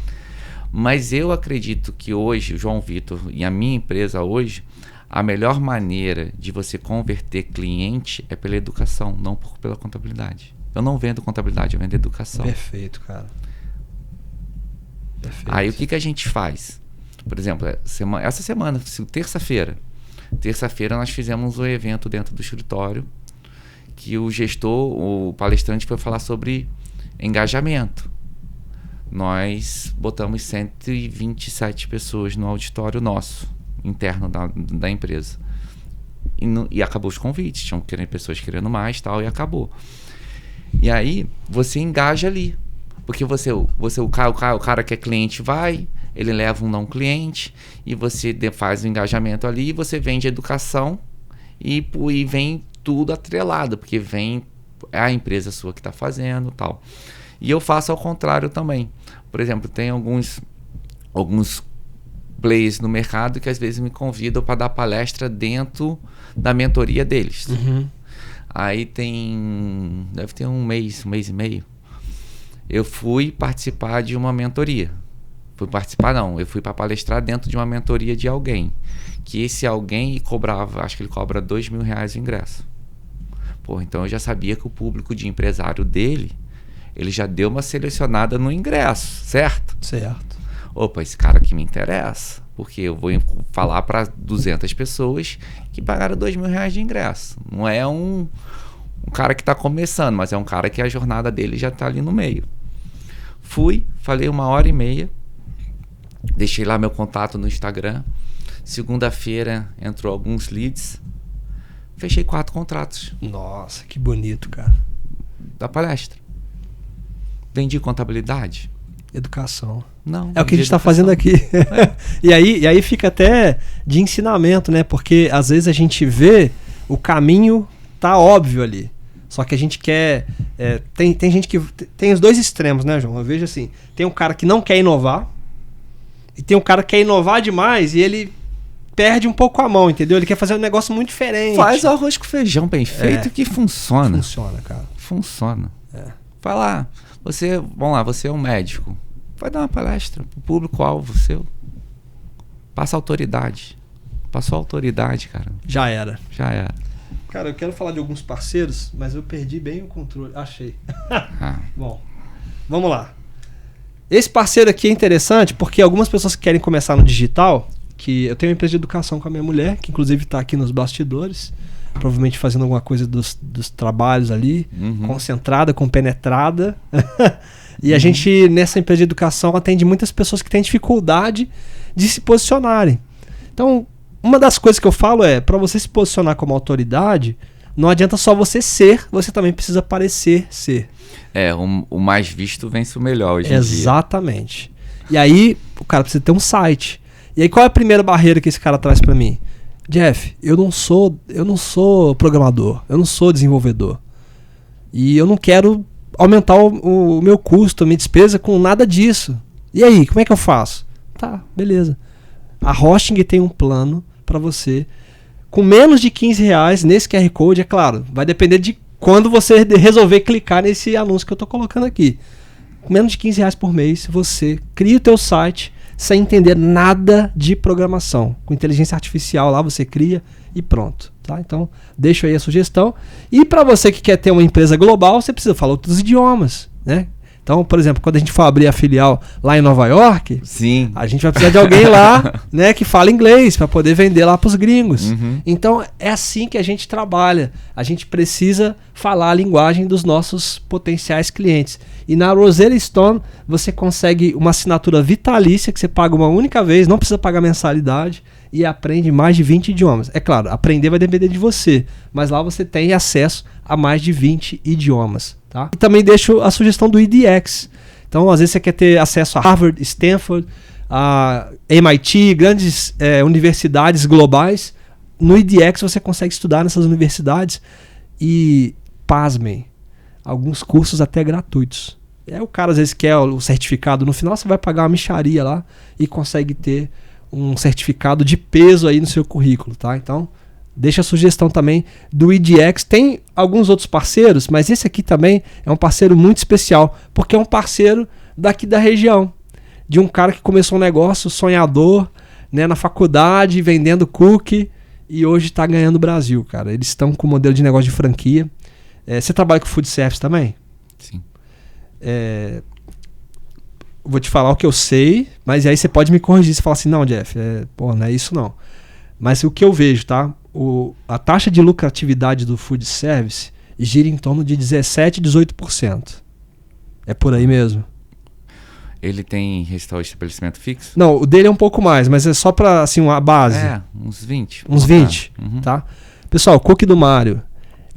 Mas eu acredito que hoje, o João Vitor e a minha empresa hoje, a melhor maneira de você converter cliente é pela educação, não pela contabilidade. Eu não vendo contabilidade, eu vendo educação. Perfeito, cara. Perfeito. Aí o que a gente faz? Por exemplo, essa semana, terça-feira nós fizemos um evento dentro do escritório que o gestor, o palestrante foi falar sobre engajamento. Nós botamos 127 pessoas no auditório nosso, interno da empresa. E acabou os convites, tinham pessoas querendo mais, tal, e acabou. E aí você engaja ali, porque o cara que é cliente vai, ele leva um não cliente e você faz o engajamento ali, e você vende educação e vem tudo atrelado, porque é a empresa sua que está fazendo, tal. E eu faço ao contrário também. Por exemplo, tem alguns players no mercado que às vezes me convidam para dar palestra dentro da mentoria deles. Uhum. Aí deve ter um mês e meio, eu fui participar de uma mentoria. Eu fui para palestrar dentro de uma mentoria de alguém. Que esse alguém acho que ele cobra R$2.000 o ingresso. Então eu já sabia que o público de empresário dele, ele já deu uma selecionada no ingresso, certo? Certo. Opa, esse cara aqui me interessa, porque eu vou falar para 200 pessoas que pagaram R$2.000 de ingresso. Não é um cara que está começando, mas é um cara que a jornada dele já está ali no meio. Fui, falei 1h30, deixei lá meu contato no Instagram. Segunda-feira entrou alguns leads, fechei 4 contratos. Nossa, que bonito, cara. Da palestra. Vendi contabilidade? Educação. Não. É o que a gente está fazendo aqui. E aí fica até de ensinamento, né? Porque às vezes a gente vê o caminho tá óbvio ali. Só que a gente quer... tem gente que... Tem os dois extremos, né, João? Eu vejo assim, tem um cara que não quer inovar e tem um cara que quer inovar demais e ele perde um pouco a mão, entendeu? Ele quer fazer um negócio muito diferente. Faz o arroz com feijão bem feito que funciona. Funciona, cara. Funciona. Vai lá. Vamos lá, você é um médico. Vai dar uma palestra pro público-alvo seu. Passa autoridade. Passou autoridade, cara. Já era. Cara, eu quero falar de alguns parceiros, mas eu perdi bem o controle. Achei. Bom, vamos lá. Esse parceiro aqui é interessante porque algumas pessoas que querem começar no digital, que eu tenho uma empresa de educação com a minha mulher, que inclusive está aqui nos bastidores, provavelmente fazendo alguma coisa dos trabalhos ali, concentrada, compenetrada. E a gente, nessa empresa de educação, atende muitas pessoas que têm dificuldade de se posicionarem. Então, uma das coisas que eu falo é, para você se posicionar como autoridade, não adianta só você ser, você também precisa parecer ser. O mais visto vence o melhor hoje em dia. Exatamente. E aí, o cara precisa ter um site. E aí, qual é a primeira barreira que esse cara traz para mim? Jeff, eu não sou programador, eu não sou desenvolvedor. E eu não quero aumentar o meu custo, a minha despesa com nada disso. E aí, como é que eu faço? Tá, beleza. A Hosting tem um plano para você com menos de R$15 nesse QR Code, é claro. Vai depender de quando você resolver clicar nesse anúncio que eu tô colocando aqui. Com menos de R$15 por mês, você cria o teu site sem entender nada de programação. Com inteligência artificial lá você cria e pronto. Tá? Então, deixo aí a sugestão. E para você que quer ter uma empresa global, você precisa falar outros idiomas, né? Então, por exemplo, quando a gente for abrir a filial lá em Nova York, Sim. a gente vai precisar de alguém lá, né, que fala inglês para poder vender lá para os gringos. Então, é assim que a gente trabalha. A gente precisa falar a linguagem dos nossos potenciais clientes. E na Rosetta Stone, você consegue uma assinatura vitalícia que você paga uma única vez, não precisa pagar mensalidade e aprende mais de 20 idiomas. É claro, aprender vai depender de você, mas lá você tem acesso a mais de 20 idiomas. Tá? E também deixo a sugestão do EDX. Então, às vezes você quer ter acesso a Harvard, Stanford, a MIT, grandes universidades globais. No EDX você consegue estudar nessas universidades e, pasmem, alguns cursos até gratuitos. O cara às vezes quer o certificado, no final você vai pagar uma mixaria lá e consegue ter um certificado de peso aí no seu currículo, tá? Então, deixa a sugestão também do EDX. Tem alguns outros parceiros, mas esse aqui também é um parceiro muito especial, porque é um parceiro daqui da região, de um cara que começou um negócio sonhador, né, na faculdade, vendendo cookie, e hoje está ganhando o Brasil, cara. Eles estão com o modelo de negócio de franquia. Você trabalha com food service também? Sim. Vou te falar o que eu sei, mas aí você pode me corrigir. Você fala assim, não, Jeff, não é isso não. Mas o que eu vejo, tá? A taxa de lucratividade do food service gira em torno de 17%, 18%. É por aí mesmo? Ele tem estabelecimento fixo? Não, o dele é um pouco mais, mas é só para assim, uma base. Uns 20. Uns 20, tá? Pessoal, cookie do Mário,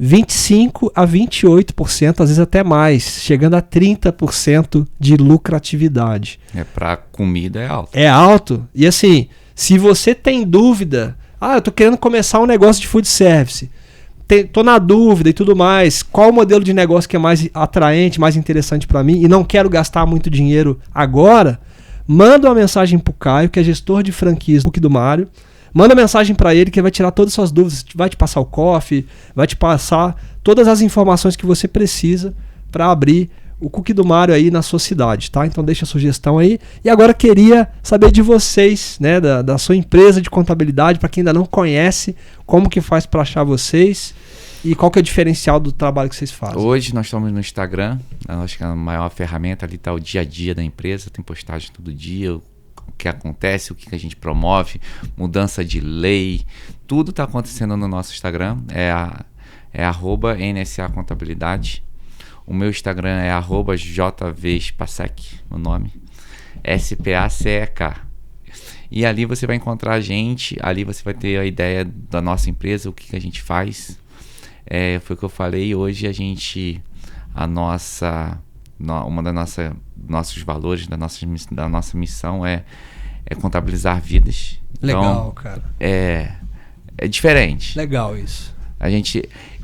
25% a 28%, às vezes até mais, chegando a 30% de lucratividade. Para comida é alto. É alto. E assim, se você tem dúvida, eu tô querendo começar um negócio de food service, tô na dúvida e tudo mais, qual o modelo de negócio que é mais atraente, mais interessante para mim e não quero gastar muito dinheiro agora, manda uma mensagem pro Caio, que é gestor de franquias do Mário. Manda mensagem para ele que vai tirar todas as suas dúvidas, vai te passar o coffee, vai te passar todas as informações que você precisa para abrir o Cookie do Mário aí na sua cidade, tá? Então deixa a sugestão aí. E agora queria saber de vocês, né, da sua empresa de contabilidade, para quem ainda não conhece, como que faz para achar vocês e qual que é o diferencial do trabalho que vocês fazem. Hoje nós estamos no Instagram, acho que a maior ferramenta ali está o dia a dia da empresa, tem postagem todo dia, o que acontece, o que a gente promove, mudança de lei, tudo está acontecendo no nosso Instagram, é @NSA Contabilidade. O meu Instagram é @JVSpacek, o nome, SPACEK. E ali você vai encontrar a gente, ali você vai ter a ideia da nossa empresa, o que a gente faz. Foi o que eu falei, hoje uma das nossos valores, da nossa missão é contabilizar vidas. Legal, então, cara. É diferente. Legal isso.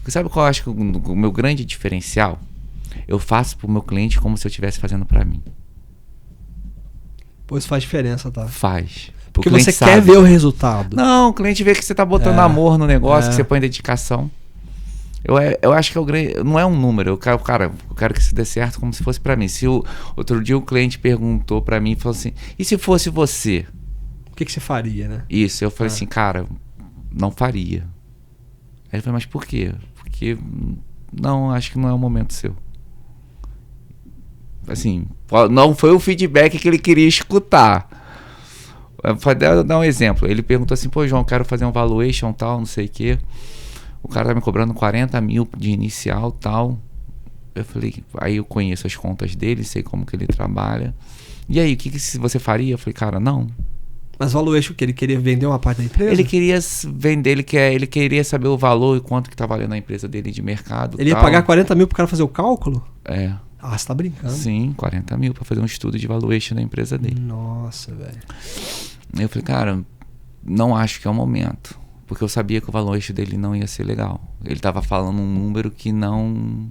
Sabe qual eu acho que o meu grande diferencial? Eu faço pro meu cliente como se eu estivesse fazendo para mim. Pô, isso faz diferença, tá? Faz. Porque você quer ver o resultado. Não, o cliente vê que você tá botando amor no negócio, que você põe dedicação. Eu acho que não é um número. Eu quero que isso dê certo como se fosse para mim. Outro dia o cliente perguntou para mim e falou assim: e se fosse você? O que você faria, né? Isso, eu falei assim, cara, não faria. Aí ele falou, mas por quê? Porque não, acho que não é o momento seu. Assim, não foi o feedback que ele queria escutar. Vou dar um exemplo. Ele perguntou assim, pô, João, quero fazer um valuation tal, não sei o quê. O cara tá me cobrando 40 mil de inicial tal. Eu falei, aí eu conheço as contas dele, sei como que ele trabalha. E aí, o que você faria? Eu falei, cara, não. Mas valuation que ele queria vender uma parte da empresa? Ele queria vender, ele queria saber o valor e quanto que tá valendo a empresa dele de mercado. Ele ia pagar 40 mil pro cara fazer o cálculo? É. Ah, você tá brincando. Sim, 40 mil pra fazer um estudo de valuation da empresa dele. Nossa, velho. Eu falei, cara, não acho que é o momento. Porque eu sabia que o valuation dele não ia ser legal. Ele tava falando um número que não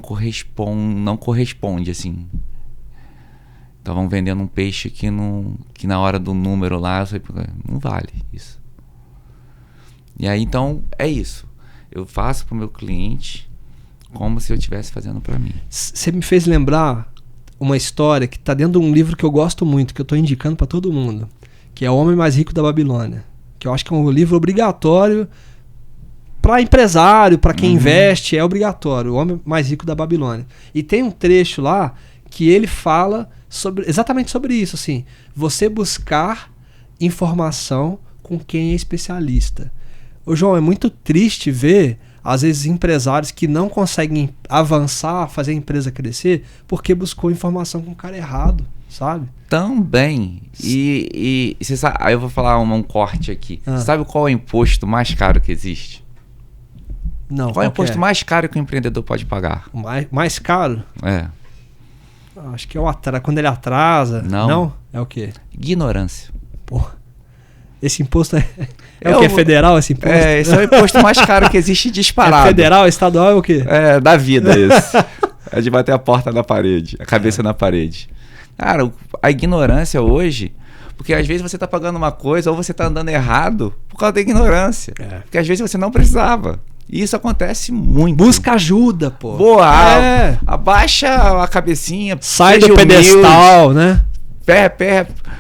corresponde, assim. Estavam vendendo um peixe que na hora do número lá, eu falei, não vale isso. E aí, então, é isso. Eu faço pro meu cliente como se eu estivesse fazendo para mim. Você me fez lembrar uma história que tá dentro de um livro que eu gosto muito, que eu tô indicando para todo mundo, que é O Homem Mais Rico da Babilônia. Que eu acho que é um livro obrigatório para empresário, para quem investe, é obrigatório. O Homem Mais Rico da Babilônia. E tem um trecho lá que ele fala exatamente sobre isso, assim, você buscar informação com quem é especialista. Ô, João, é muito triste ver, às vezes, empresários que não conseguem avançar, fazer a empresa crescer, porque buscou informação com o cara errado, sabe? Também. E você sabe, aí eu vou falar um corte aqui. Ah. Você sabe qual é o imposto mais caro que existe? Não, Qual é o imposto mais caro que o empreendedor pode pagar? mais caro? É. Acho que é quando ele atrasa. Não. É o quê? Ignorância. Pô, esse imposto o quê? É federal esse imposto? Esse é o imposto mais caro que existe disparado. É federal, estadual é o quê? É, da vida esse. É de bater a porta na parede, a cabeça na parede. Cara, a ignorância hoje, porque às vezes você tá pagando uma coisa ou você tá andando errado por causa da ignorância. Porque às vezes você não precisava. E isso acontece muito. Busca ajuda, pô. Boa, abaixa a cabecinha. Sai do pedestal, né?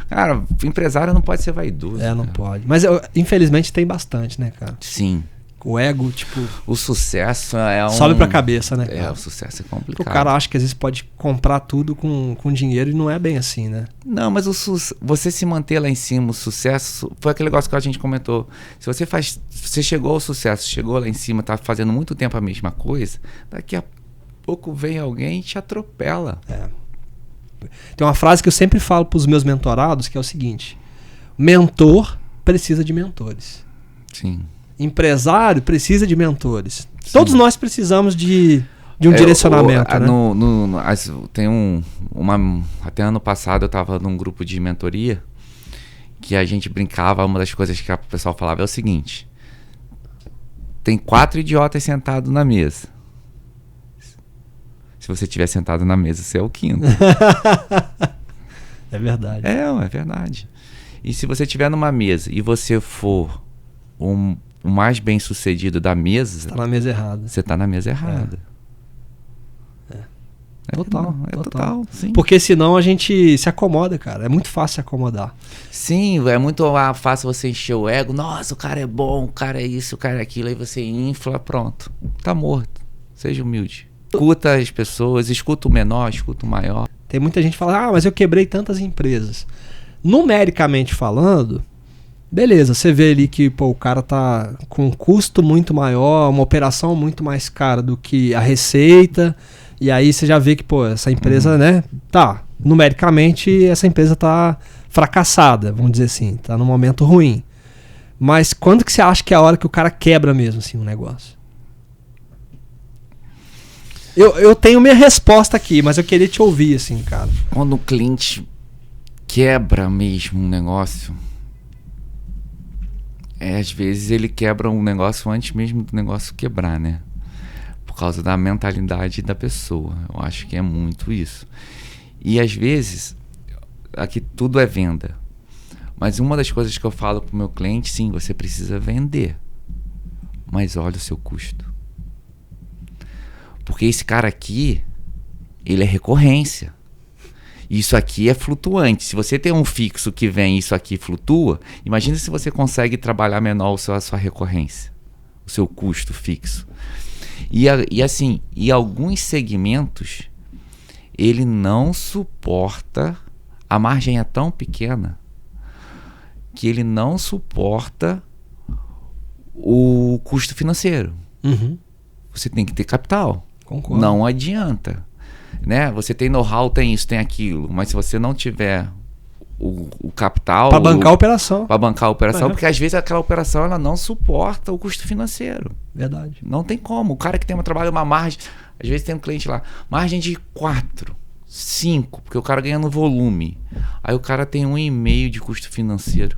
Cara, empresário não pode ser vaidoso. Não pode. Mas infelizmente tem bastante, né, cara? Sim. O ego, tipo... O sucesso é sobe pra cabeça, né, cara? O sucesso é complicado. O cara acha que às vezes pode comprar tudo com dinheiro e não é bem assim, né? Não, mas você se manter lá em cima, o sucesso... Foi aquele negócio que a gente comentou. Se você chegou ao sucesso, chegou lá em cima, tá fazendo muito tempo a mesma coisa, daqui a pouco vem alguém e te atropela. Tem uma frase que eu sempre falo pros meus mentorados, que é o seguinte: mentor precisa de mentores. Sim. Empresário precisa de mentores. Sim. Todos nós precisamos de um direcionamento, né? Tem até ano passado eu estava num grupo de mentoria que a gente brincava, uma das coisas que o pessoal falava é o seguinte: tem 4 idiotas sentados na mesa. Se você estiver sentado na mesa, você é o 5º. É verdade. É verdade. E se você estiver numa mesa e você for o mais bem sucedido da mesa... Você tá na mesa errada. Você tá na mesa errada. Total. Sim. Porque senão a gente se acomoda, cara. É muito fácil se acomodar. Sim, é muito fácil você encher o ego. Nossa, o cara é bom, o cara é isso, o cara é aquilo. Aí você infla, pronto. Tá morto. Seja humilde. Escuta as pessoas, escuta o menor, escuta o maior. Tem muita gente que fala, mas eu quebrei tantas empresas. Numericamente falando, beleza, você vê ali que o cara tá com um custo muito maior, uma operação muito mais cara do que a receita, e aí você já vê que, essa empresa, né, numericamente essa empresa tá fracassada, vamos dizer assim, tá num momento ruim. Mas quando que você acha que é a hora que o cara quebra mesmo, assim, um negócio? Eu tenho minha resposta aqui, mas eu queria te ouvir, assim, cara. Quando o cliente quebra mesmo um negócio, às vezes ele quebra um negócio antes mesmo do negócio quebrar, né? Por causa da mentalidade da pessoa. Eu acho que é muito isso. E às vezes, aqui tudo é venda. Mas uma das coisas que eu falo pro meu cliente, sim, você precisa vender. Mas olha o seu custo. Porque esse cara aqui, ele é recorrência. Isso aqui é flutuante. Se você tem um fixo que vem e isso aqui flutua, imagina se você consegue trabalhar menor a sua recorrência, o seu custo fixo. E assim, em alguns segmentos, ele não suporta, a margem é tão pequena, que ele não suporta o custo financeiro. Uhum. Você tem que ter capital. Concordo. Não adianta, né? Você tem know-how, tem isso, tem aquilo, mas se você não tiver o capital para bancar a operação, porque às vezes aquela operação ela não suporta o custo financeiro. Verdade. Não tem como. O cara que tem uma margem, às vezes tem um cliente lá, margem de 4, 5, porque o cara ganha no volume. Aí o cara tem 1,5 de custo financeiro.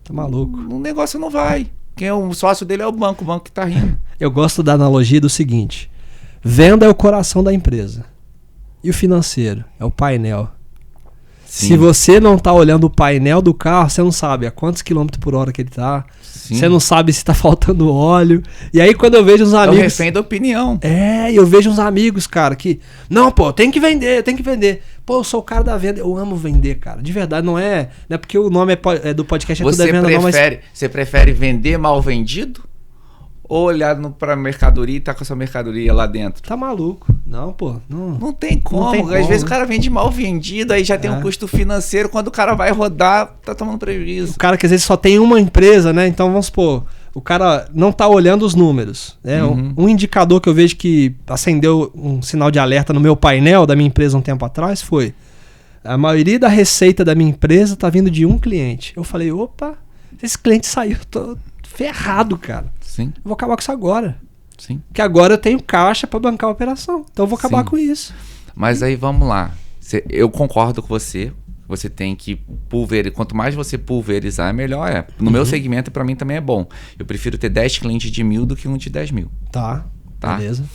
Tá maluco. O negócio não vai. Quem é o sócio dele é o banco que tá rindo. Eu gosto da analogia do seguinte: venda é o coração da empresa e o financeiro é o painel. Sim. Se você não tá olhando o painel do carro, você não sabe a quantos quilômetros por hora que ele tá. Sim. Você não sabe se tá faltando óleo. E aí quando eu vejo uns amigos... Eu refém da opinião. Eu vejo uns amigos, cara, que... Não, tem que vender. Pô, eu sou o cara da venda. Eu amo vender, cara. De verdade, não é porque o nome do podcast é Tudo é Venda, não, mas... Você prefere vender mal vendido? Ou olhar pra mercadoria e tá com a sua mercadoria lá dentro? Tá maluco. Não, pô. Não tem como. Não tem Às vezes como. o cara vende mal vendido, aí já tem um custo financeiro. Quando o cara vai rodar, tá tomando prejuízo. O cara que às vezes só tem uma empresa, né? Então vamos supor, o cara não tá olhando os números. Né? Um indicador que eu vejo que acendeu um sinal de alerta no meu painel da minha empresa um tempo atrás foi: a maioria da receita da minha empresa tá vindo de um cliente. Eu falei, opa, esse cliente saiu, eu tô ferrado, cara. Sim. Eu vou acabar com isso agora. Sim. Porque agora eu tenho caixa para bancar a operação. Então eu vou acabar com isso. Mas aí vamos lá. Eu concordo com você. Você tem que pulverizar. Quanto mais você pulverizar, melhor. No meu segmento, para mim também é bom. Eu prefiro ter 10 clientes de 1.000 do que um de 10 mil. Tá. Beleza.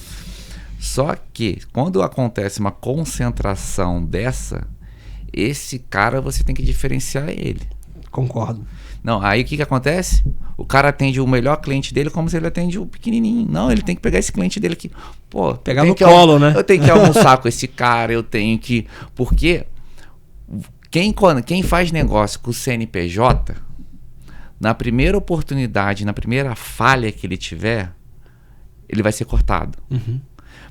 Só que quando acontece uma concentração dessa, esse cara você tem que diferenciar ele. Concordo. Não, aí o que acontece? O cara atende o melhor cliente dele como se ele atende o pequenininho. Não, ele tem que pegar esse cliente dele aqui. Pô, pegar no colo, né? Eu tenho que almoçar com esse cara, eu tenho que... Porque quem faz negócio com o CNPJ, na primeira oportunidade, na primeira falha que ele tiver, ele vai ser cortado.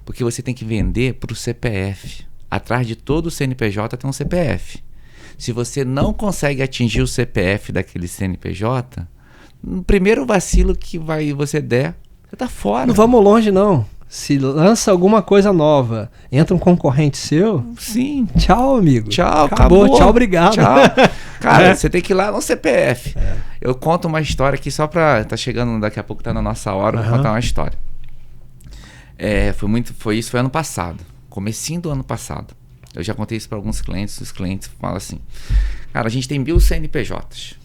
Porque você tem que vender para o CPF. Atrás de todo o CNPJ tem um CPF. Se você não consegue atingir o CPF daquele CNPJ, no primeiro vacilo que você der, você tá fora. Não vamos longe, não. Se lança alguma coisa nova, entra um concorrente seu... Sim. Tchau, amigo. Tchau, acabou. Tchau, obrigado. Tchau. Cara, você tem que ir lá no CPF. Eu conto uma história aqui só pra... Tá chegando, daqui a pouco tá na nossa hora, vou contar uma história. Foi ano passado. Comecinho do ano passado. Eu já contei isso para alguns clientes. Os clientes falam assim: cara, a gente tem 1.000 CNPJs.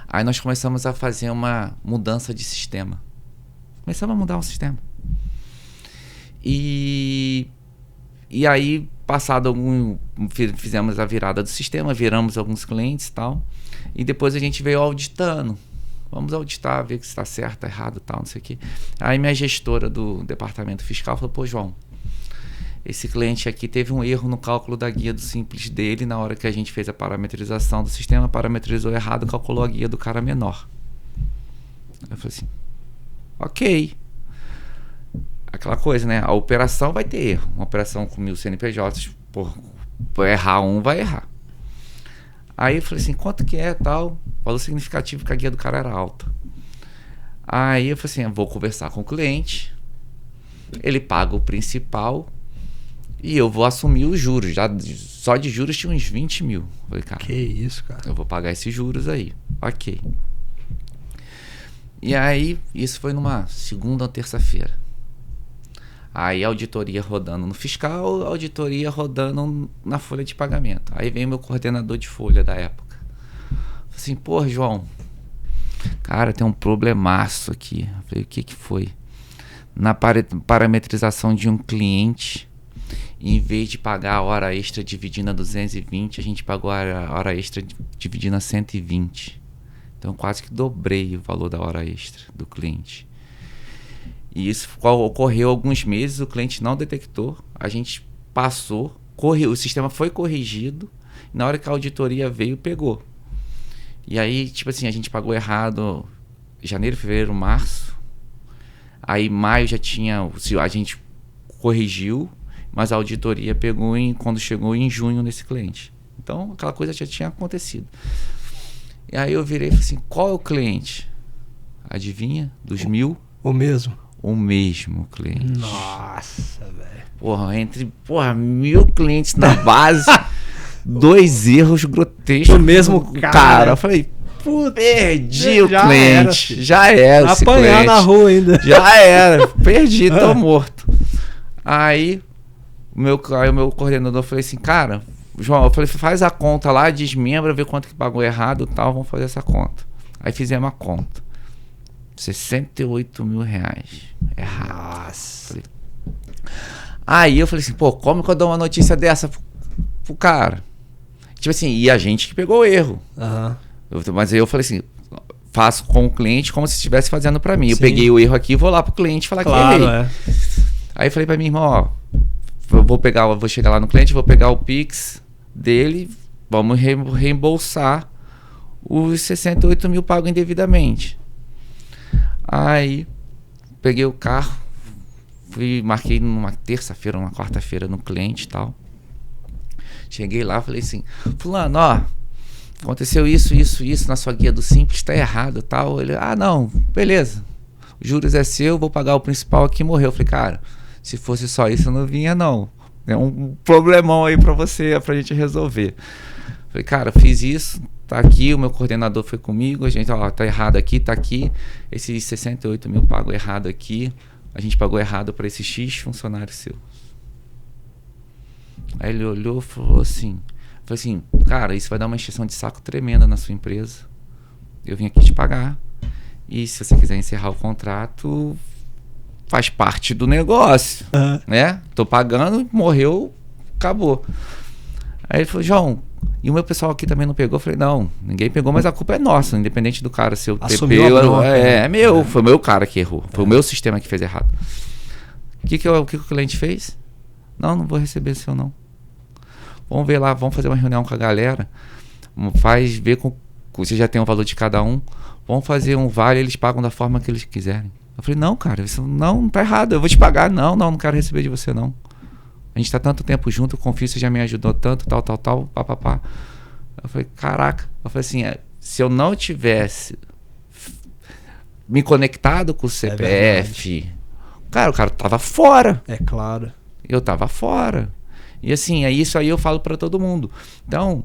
Aí nós começamos a fazer uma mudança de sistema. Começamos a mudar o sistema. E aí, fizemos a virada do sistema, viramos alguns clientes e tal. E depois a gente veio auditando. Vamos auditar, ver se está certo, tá errado e tal, não sei o quê. Aí minha gestora do departamento fiscal falou: pô, João, esse cliente aqui teve um erro no cálculo da guia do Simples dele. Na hora que a gente fez a parametrização do sistema, parametrizou errado, calculou a guia do cara menor. Eu falei assim: ok. Aquela coisa, né? A operação vai ter erro. Uma operação com 1.000 CNPJs, por errar um, vai errar. Aí eu falei assim: quanto que é tal? Valor significativo que a guia do cara era alta. Aí eu falei assim: eu vou conversar com o cliente, ele paga o principal e eu vou assumir os juros. Só de juros tinha uns 20 mil. Eu falei, cara, que isso, cara. Eu vou pagar esses juros aí. Ok. E aí, isso foi numa segunda ou terça-feira. Aí a auditoria rodando no fiscal, a auditoria rodando na folha de pagamento. Aí vem meu coordenador de folha da época. Falei assim: pô, João, cara, tem um problemaço aqui. Eu falei: o que foi? Na parametrização de um cliente, em vez de pagar a hora extra dividida a 220, a gente pagou a hora extra dividida a 120. Então quase que dobrei o valor da hora extra do cliente. E isso ocorreu alguns meses, o cliente não detectou, a gente passou, o sistema foi corrigido, e na hora que a auditoria veio, pegou. E aí, tipo assim, a gente pagou errado janeiro, fevereiro, março. Aí maio já tinha, a gente corrigiu, mas a auditoria pegou quando chegou em junho nesse cliente. Então aquela coisa já tinha acontecido. E aí eu virei e falei assim: qual é o cliente? Adivinha? Dos 1.000? O mesmo. O mesmo cliente. Nossa, velho. Porra, 1.000 clientes na base, 2 erros grotescos. O mesmo cara. Eu falei: perdi o já cliente. Era, já era. Apanhar na rua ainda. Já era. Perdi, tô morto. Aí o meu coordenador falou assim: cara, João, eu falei: faz a conta lá, desmembra, vê quanto que pagou errado e tal, vamos fazer essa conta. Aí fizemos a conta. 68 mil reais. Errado. Nossa. Aí eu falei assim: pô, como que eu dou uma notícia dessa pro cara? Tipo assim, e a gente que pegou o erro. Mas aí eu falei assim: faço com o cliente como se estivesse fazendo pra mim. Sim. Eu peguei o erro aqui e vou lá pro cliente falar que errei. Aí eu falei pra minha irmã: ó, vou chegar lá no cliente, vou pegar o Pix dele, vamos reembolsar os 68 mil pagos indevidamente. Aí peguei o carro, Marquei numa terça-feira, numa quarta-feira no cliente e tal. Cheguei lá, falei assim, fulano, ó, aconteceu isso na sua guia do Simples, tá errado e tal. Ele, não, beleza, os juros é seu, vou pagar o principal aqui, morreu. Eu falei, cara, se fosse só isso eu não vinha não. É um problemão aí pra você, pra gente resolver. Eu falei, cara, fiz isso, tá aqui, o meu coordenador foi comigo, a gente, ó, tá errado aqui, tá aqui, esses 68 mil pagou errado aqui, a gente pagou errado pra esse X funcionário seu. Aí ele olhou e falou assim, cara, isso vai dar uma encheção de saco tremenda na sua empresa. Eu vim aqui te pagar. E se você quiser encerrar o contrato, faz parte do negócio, né? Tô pagando, morreu, acabou. Aí ele falou, João, e o meu pessoal aqui também não pegou? Eu falei, não, ninguém pegou, mas a culpa é nossa, independente do cara ser o TP. É meu, foi o meu cara que errou. Foi o meu sistema que fez errado. O que o cliente fez? Não vou receber o seu não. Vamos ver lá, vamos fazer uma reunião com a galera. Ver com. Você já tem o valor de cada um. Vamos fazer um vale, eles pagam da forma que eles quiserem. Eu falei, não, cara, isso não tá errado. Eu vou te pagar. Não quero receber de você, não. A gente tá tanto tempo junto, eu confio, você já me ajudou tanto, tal, papapá. Eu falei, caraca. Eu falei assim, se eu não tivesse me conectado com o CPF, cara, o cara tava fora. É claro. Eu tava fora. E assim, isso aí eu falo para todo mundo. Então,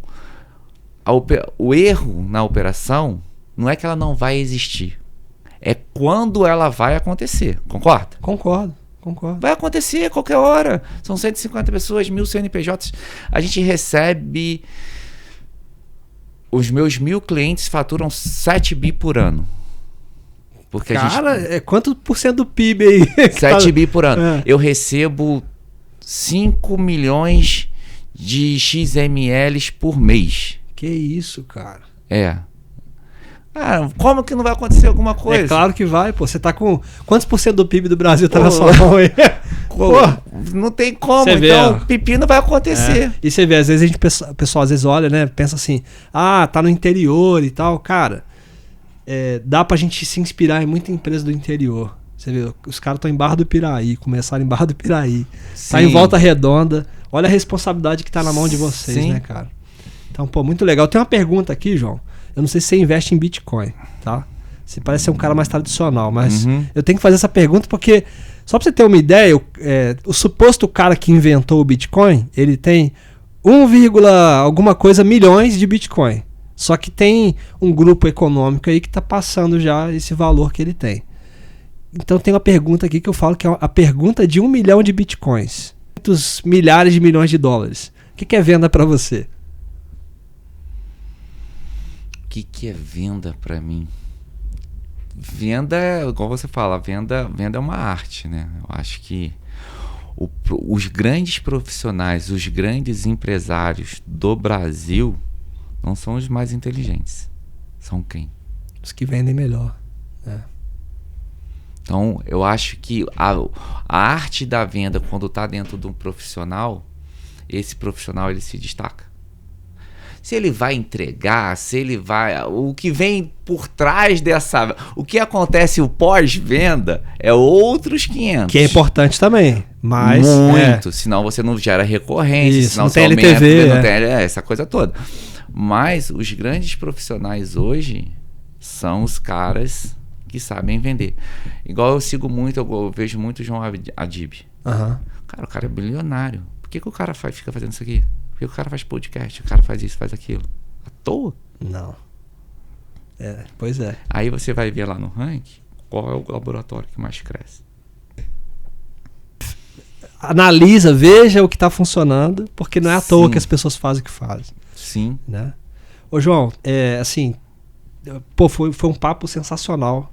o erro na operação não é que ela não vai existir. É quando ela vai acontecer. Concorda? Concordo. Vai acontecer a qualquer hora. São 150 pessoas, 1.000 CNPJs. A gente recebe... Os meus 1.000 clientes faturam 7 bi por ano. Porque cara, é quanto por cento do PIB aí? 7 bi por ano. Eu recebo 5 milhões de XMLs por mês. Que isso, cara? Como que não vai acontecer alguma coisa? É claro que vai, pô. Você tá com... Quantos por cento do PIB do Brasil tá na sua mão aí? Não tem como. Cê então, o pepino vai acontecer. E você vê, às vezes o pessoal às vezes olha, né? Pensa assim, tá no interior e tal. Cara, dá pra gente se inspirar em muita empresa do interior. Você vê, os caras estão em Barra do Piraí, começaram em Barra do Piraí. Sim. Tá em Volta Redonda. Olha a responsabilidade que tá na mão de vocês, Sim. né, cara? Então, pô, muito legal. Tem uma pergunta aqui, João. Eu não sei se você investe em Bitcoin, tá? Você parece ser um cara mais tradicional, mas eu tenho que fazer essa pergunta porque, só pra você ter uma ideia, o suposto cara que inventou o Bitcoin, ele tem 1, alguma coisa milhões de Bitcoin. Só que tem um grupo econômico aí que tá passando já esse valor que ele tem. Então tem uma pergunta aqui que eu falo que é a pergunta de 1 milhão de Bitcoins. Muitos milhares de milhões de dólares. O que é venda pra você? O que é venda para mim? Venda, igual você fala, venda é uma arte, né? Eu acho que os grandes profissionais, os grandes empresários do Brasil não são os mais inteligentes. São quem? Os que vendem melhor. Então, eu acho que a arte da venda, quando está dentro de um profissional, esse profissional ele se destaca. Se ele vai entregar, o que vem por trás dessa... O que acontece o pós-venda é outros 500. Que é importante também, mas... Muito, senão você não gera recorrência, isso, senão não você tem aumenta, LTV, não tem essa coisa toda. Mas os grandes profissionais hoje são os caras que sabem vender. Igual eu sigo muito, eu vejo muito o João Adib. Cara, o cara é bilionário. Por que o cara fica fazendo isso aqui? Por que o cara faz podcast? O cara faz isso, faz aquilo? À toa? Não. Pois é. Aí você vai ver lá no ranking qual é o laboratório que mais cresce. Analisa, veja o que está funcionando, porque não é à toa que as pessoas fazem o que fazem. Sim. Né? Ô João, assim, pô, foi um papo sensacional.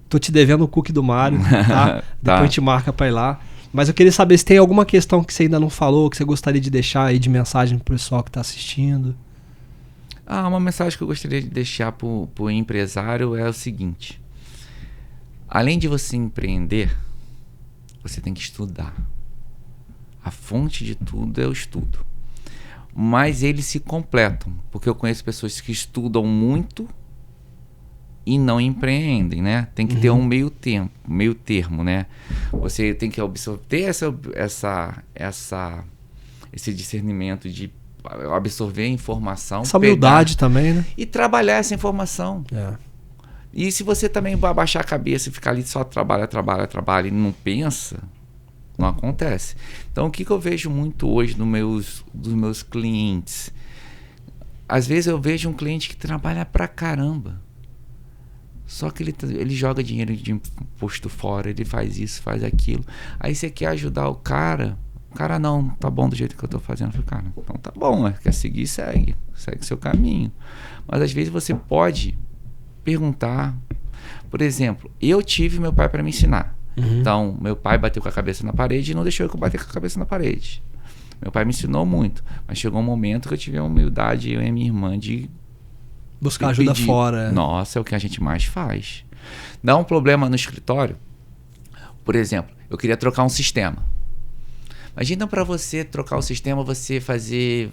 Tô te devendo o cookie do Mário, tá? Depois a gente marca pra ir lá. Mas eu queria saber se tem alguma questão que você ainda não falou, que você gostaria de deixar aí de mensagem pro pessoal que tá assistindo. Uma mensagem que eu gostaria de deixar pro empresário é o seguinte. Além de você empreender, você tem que estudar. A fonte de tudo é o estudo. Mas eles se completam, porque eu conheço pessoas que estudam muito e não empreendem, né? Tem que ter um meio termo, né? Você tem que ter esse discernimento de absorver a informação. Essa humildade também, né? E trabalhar essa informação. É. E se você também abaixar a cabeça e ficar ali só trabalha e não pensa, não acontece. Então, o que eu vejo muito hoje dos meus clientes? Às vezes eu vejo um cliente que trabalha pra caramba. Só que ele joga dinheiro de imposto fora, ele faz isso, faz aquilo. Aí você quer ajudar o cara não, tá bom do jeito que eu tô fazendo. Eu falei, cara, então tá bom, quer seguir, segue seu caminho. Mas às vezes você pode perguntar. Por exemplo, eu tive meu pai para me ensinar. Então, meu pai bateu com a cabeça na parede e não deixou eu bater com a cabeça na parede. Meu pai me ensinou muito, mas chegou um momento que eu tive a humildade, eu e minha irmã, de buscar ajuda fora. Nossa, é o que a gente mais faz. Dá um problema no escritório. Por exemplo, eu queria trocar um sistema. Imagina para você trocar o sistema, você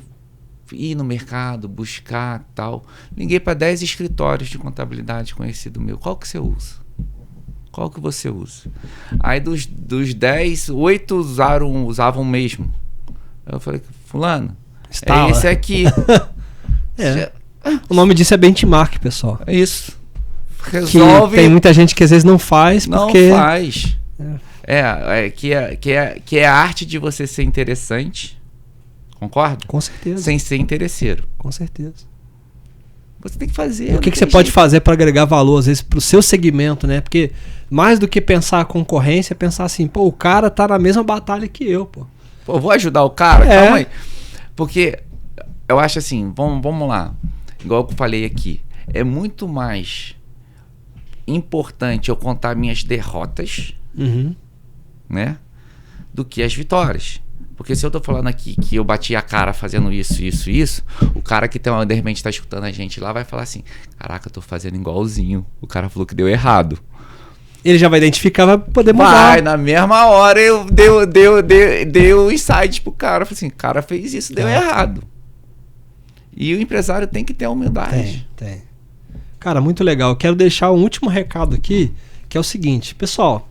ir no mercado, buscar tal. Liguei para 10 escritórios de contabilidade conhecido meu. Qual que você usa? Qual que você usa? Aí dos 10, 8 usavam o mesmo. Eu falei, fulano, é esse aqui. O nome disso é benchmark, pessoal. É isso. Resolve. Tem muita gente que às vezes não faz porque... Não faz. Que é a arte de você ser interessante. Concorda? Com certeza. Sem ser interesseiro. Com certeza. Você tem que fazer. E o que você pode fazer para agregar valor, às vezes, pro seu segmento, né? Porque mais do que pensar a concorrência, é pensar assim, pô, o cara tá na mesma batalha que eu, pô. Pô, vou ajudar o cara? Calma aí. Porque eu acho assim, vamos lá. Igual eu falei aqui, é muito mais importante eu contar minhas derrotas, né, do que as vitórias. Porque se eu tô falando aqui que eu bati a cara fazendo isso, o cara que de repente tá escutando a gente lá vai falar assim, caraca, eu tô fazendo igualzinho, o cara falou que deu errado. Ele já vai identificar, vai poder mudar. Vai, na mesma hora eu deu insight pro cara, falei assim, o cara fez isso, deu errado. E o empresário tem que ter humildade. Tem. Cara, muito legal. Eu quero deixar um último recado aqui, que é o seguinte, pessoal,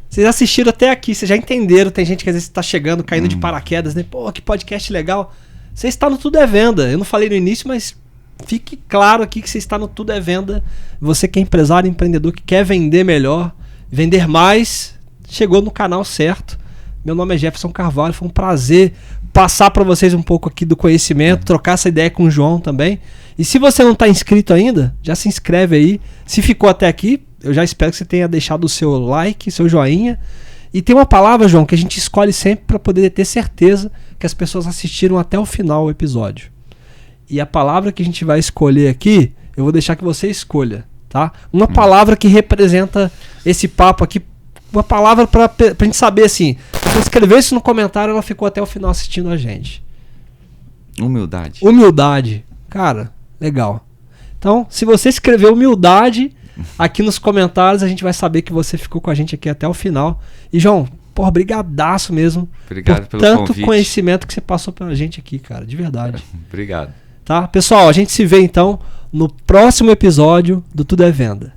vocês assistiram até aqui, vocês já entenderam, tem gente que às vezes está chegando, caindo de paraquedas, né? Pô, que podcast legal. Você está no Tudo é Venda. Eu não falei no início, mas fique claro aqui que você está no Tudo é Venda. Você que é empresário, empreendedor, que quer vender melhor, vender mais, chegou no canal certo. Meu nome é Jefferson Carvalho, foi um prazer passar para vocês um pouco aqui do conhecimento, trocar essa ideia com o João também. E se você não está inscrito ainda, já se inscreve aí. Se ficou até aqui, eu já espero que você tenha deixado o seu like, seu joinha. E tem uma palavra, João, que a gente escolhe sempre para poder ter certeza que as pessoas assistiram até o final do episódio. E a palavra que a gente vai escolher aqui, eu vou deixar que você escolha, tá? Uma palavra que representa esse papo aqui, uma palavra pra gente saber assim, se você escreveu isso no comentário, ela ficou até o final assistindo a gente. Humildade. Cara, legal. Então, se você escrever humildade aqui nos comentários, a gente vai saber que você ficou com a gente aqui até o final. E, João, porra, brigadaço mesmo. Obrigado pelo tanto convite. Conhecimento que você passou pra gente aqui, cara, de verdade. Obrigado. Tá? Pessoal, a gente se vê então no próximo episódio do Tudo é Venda.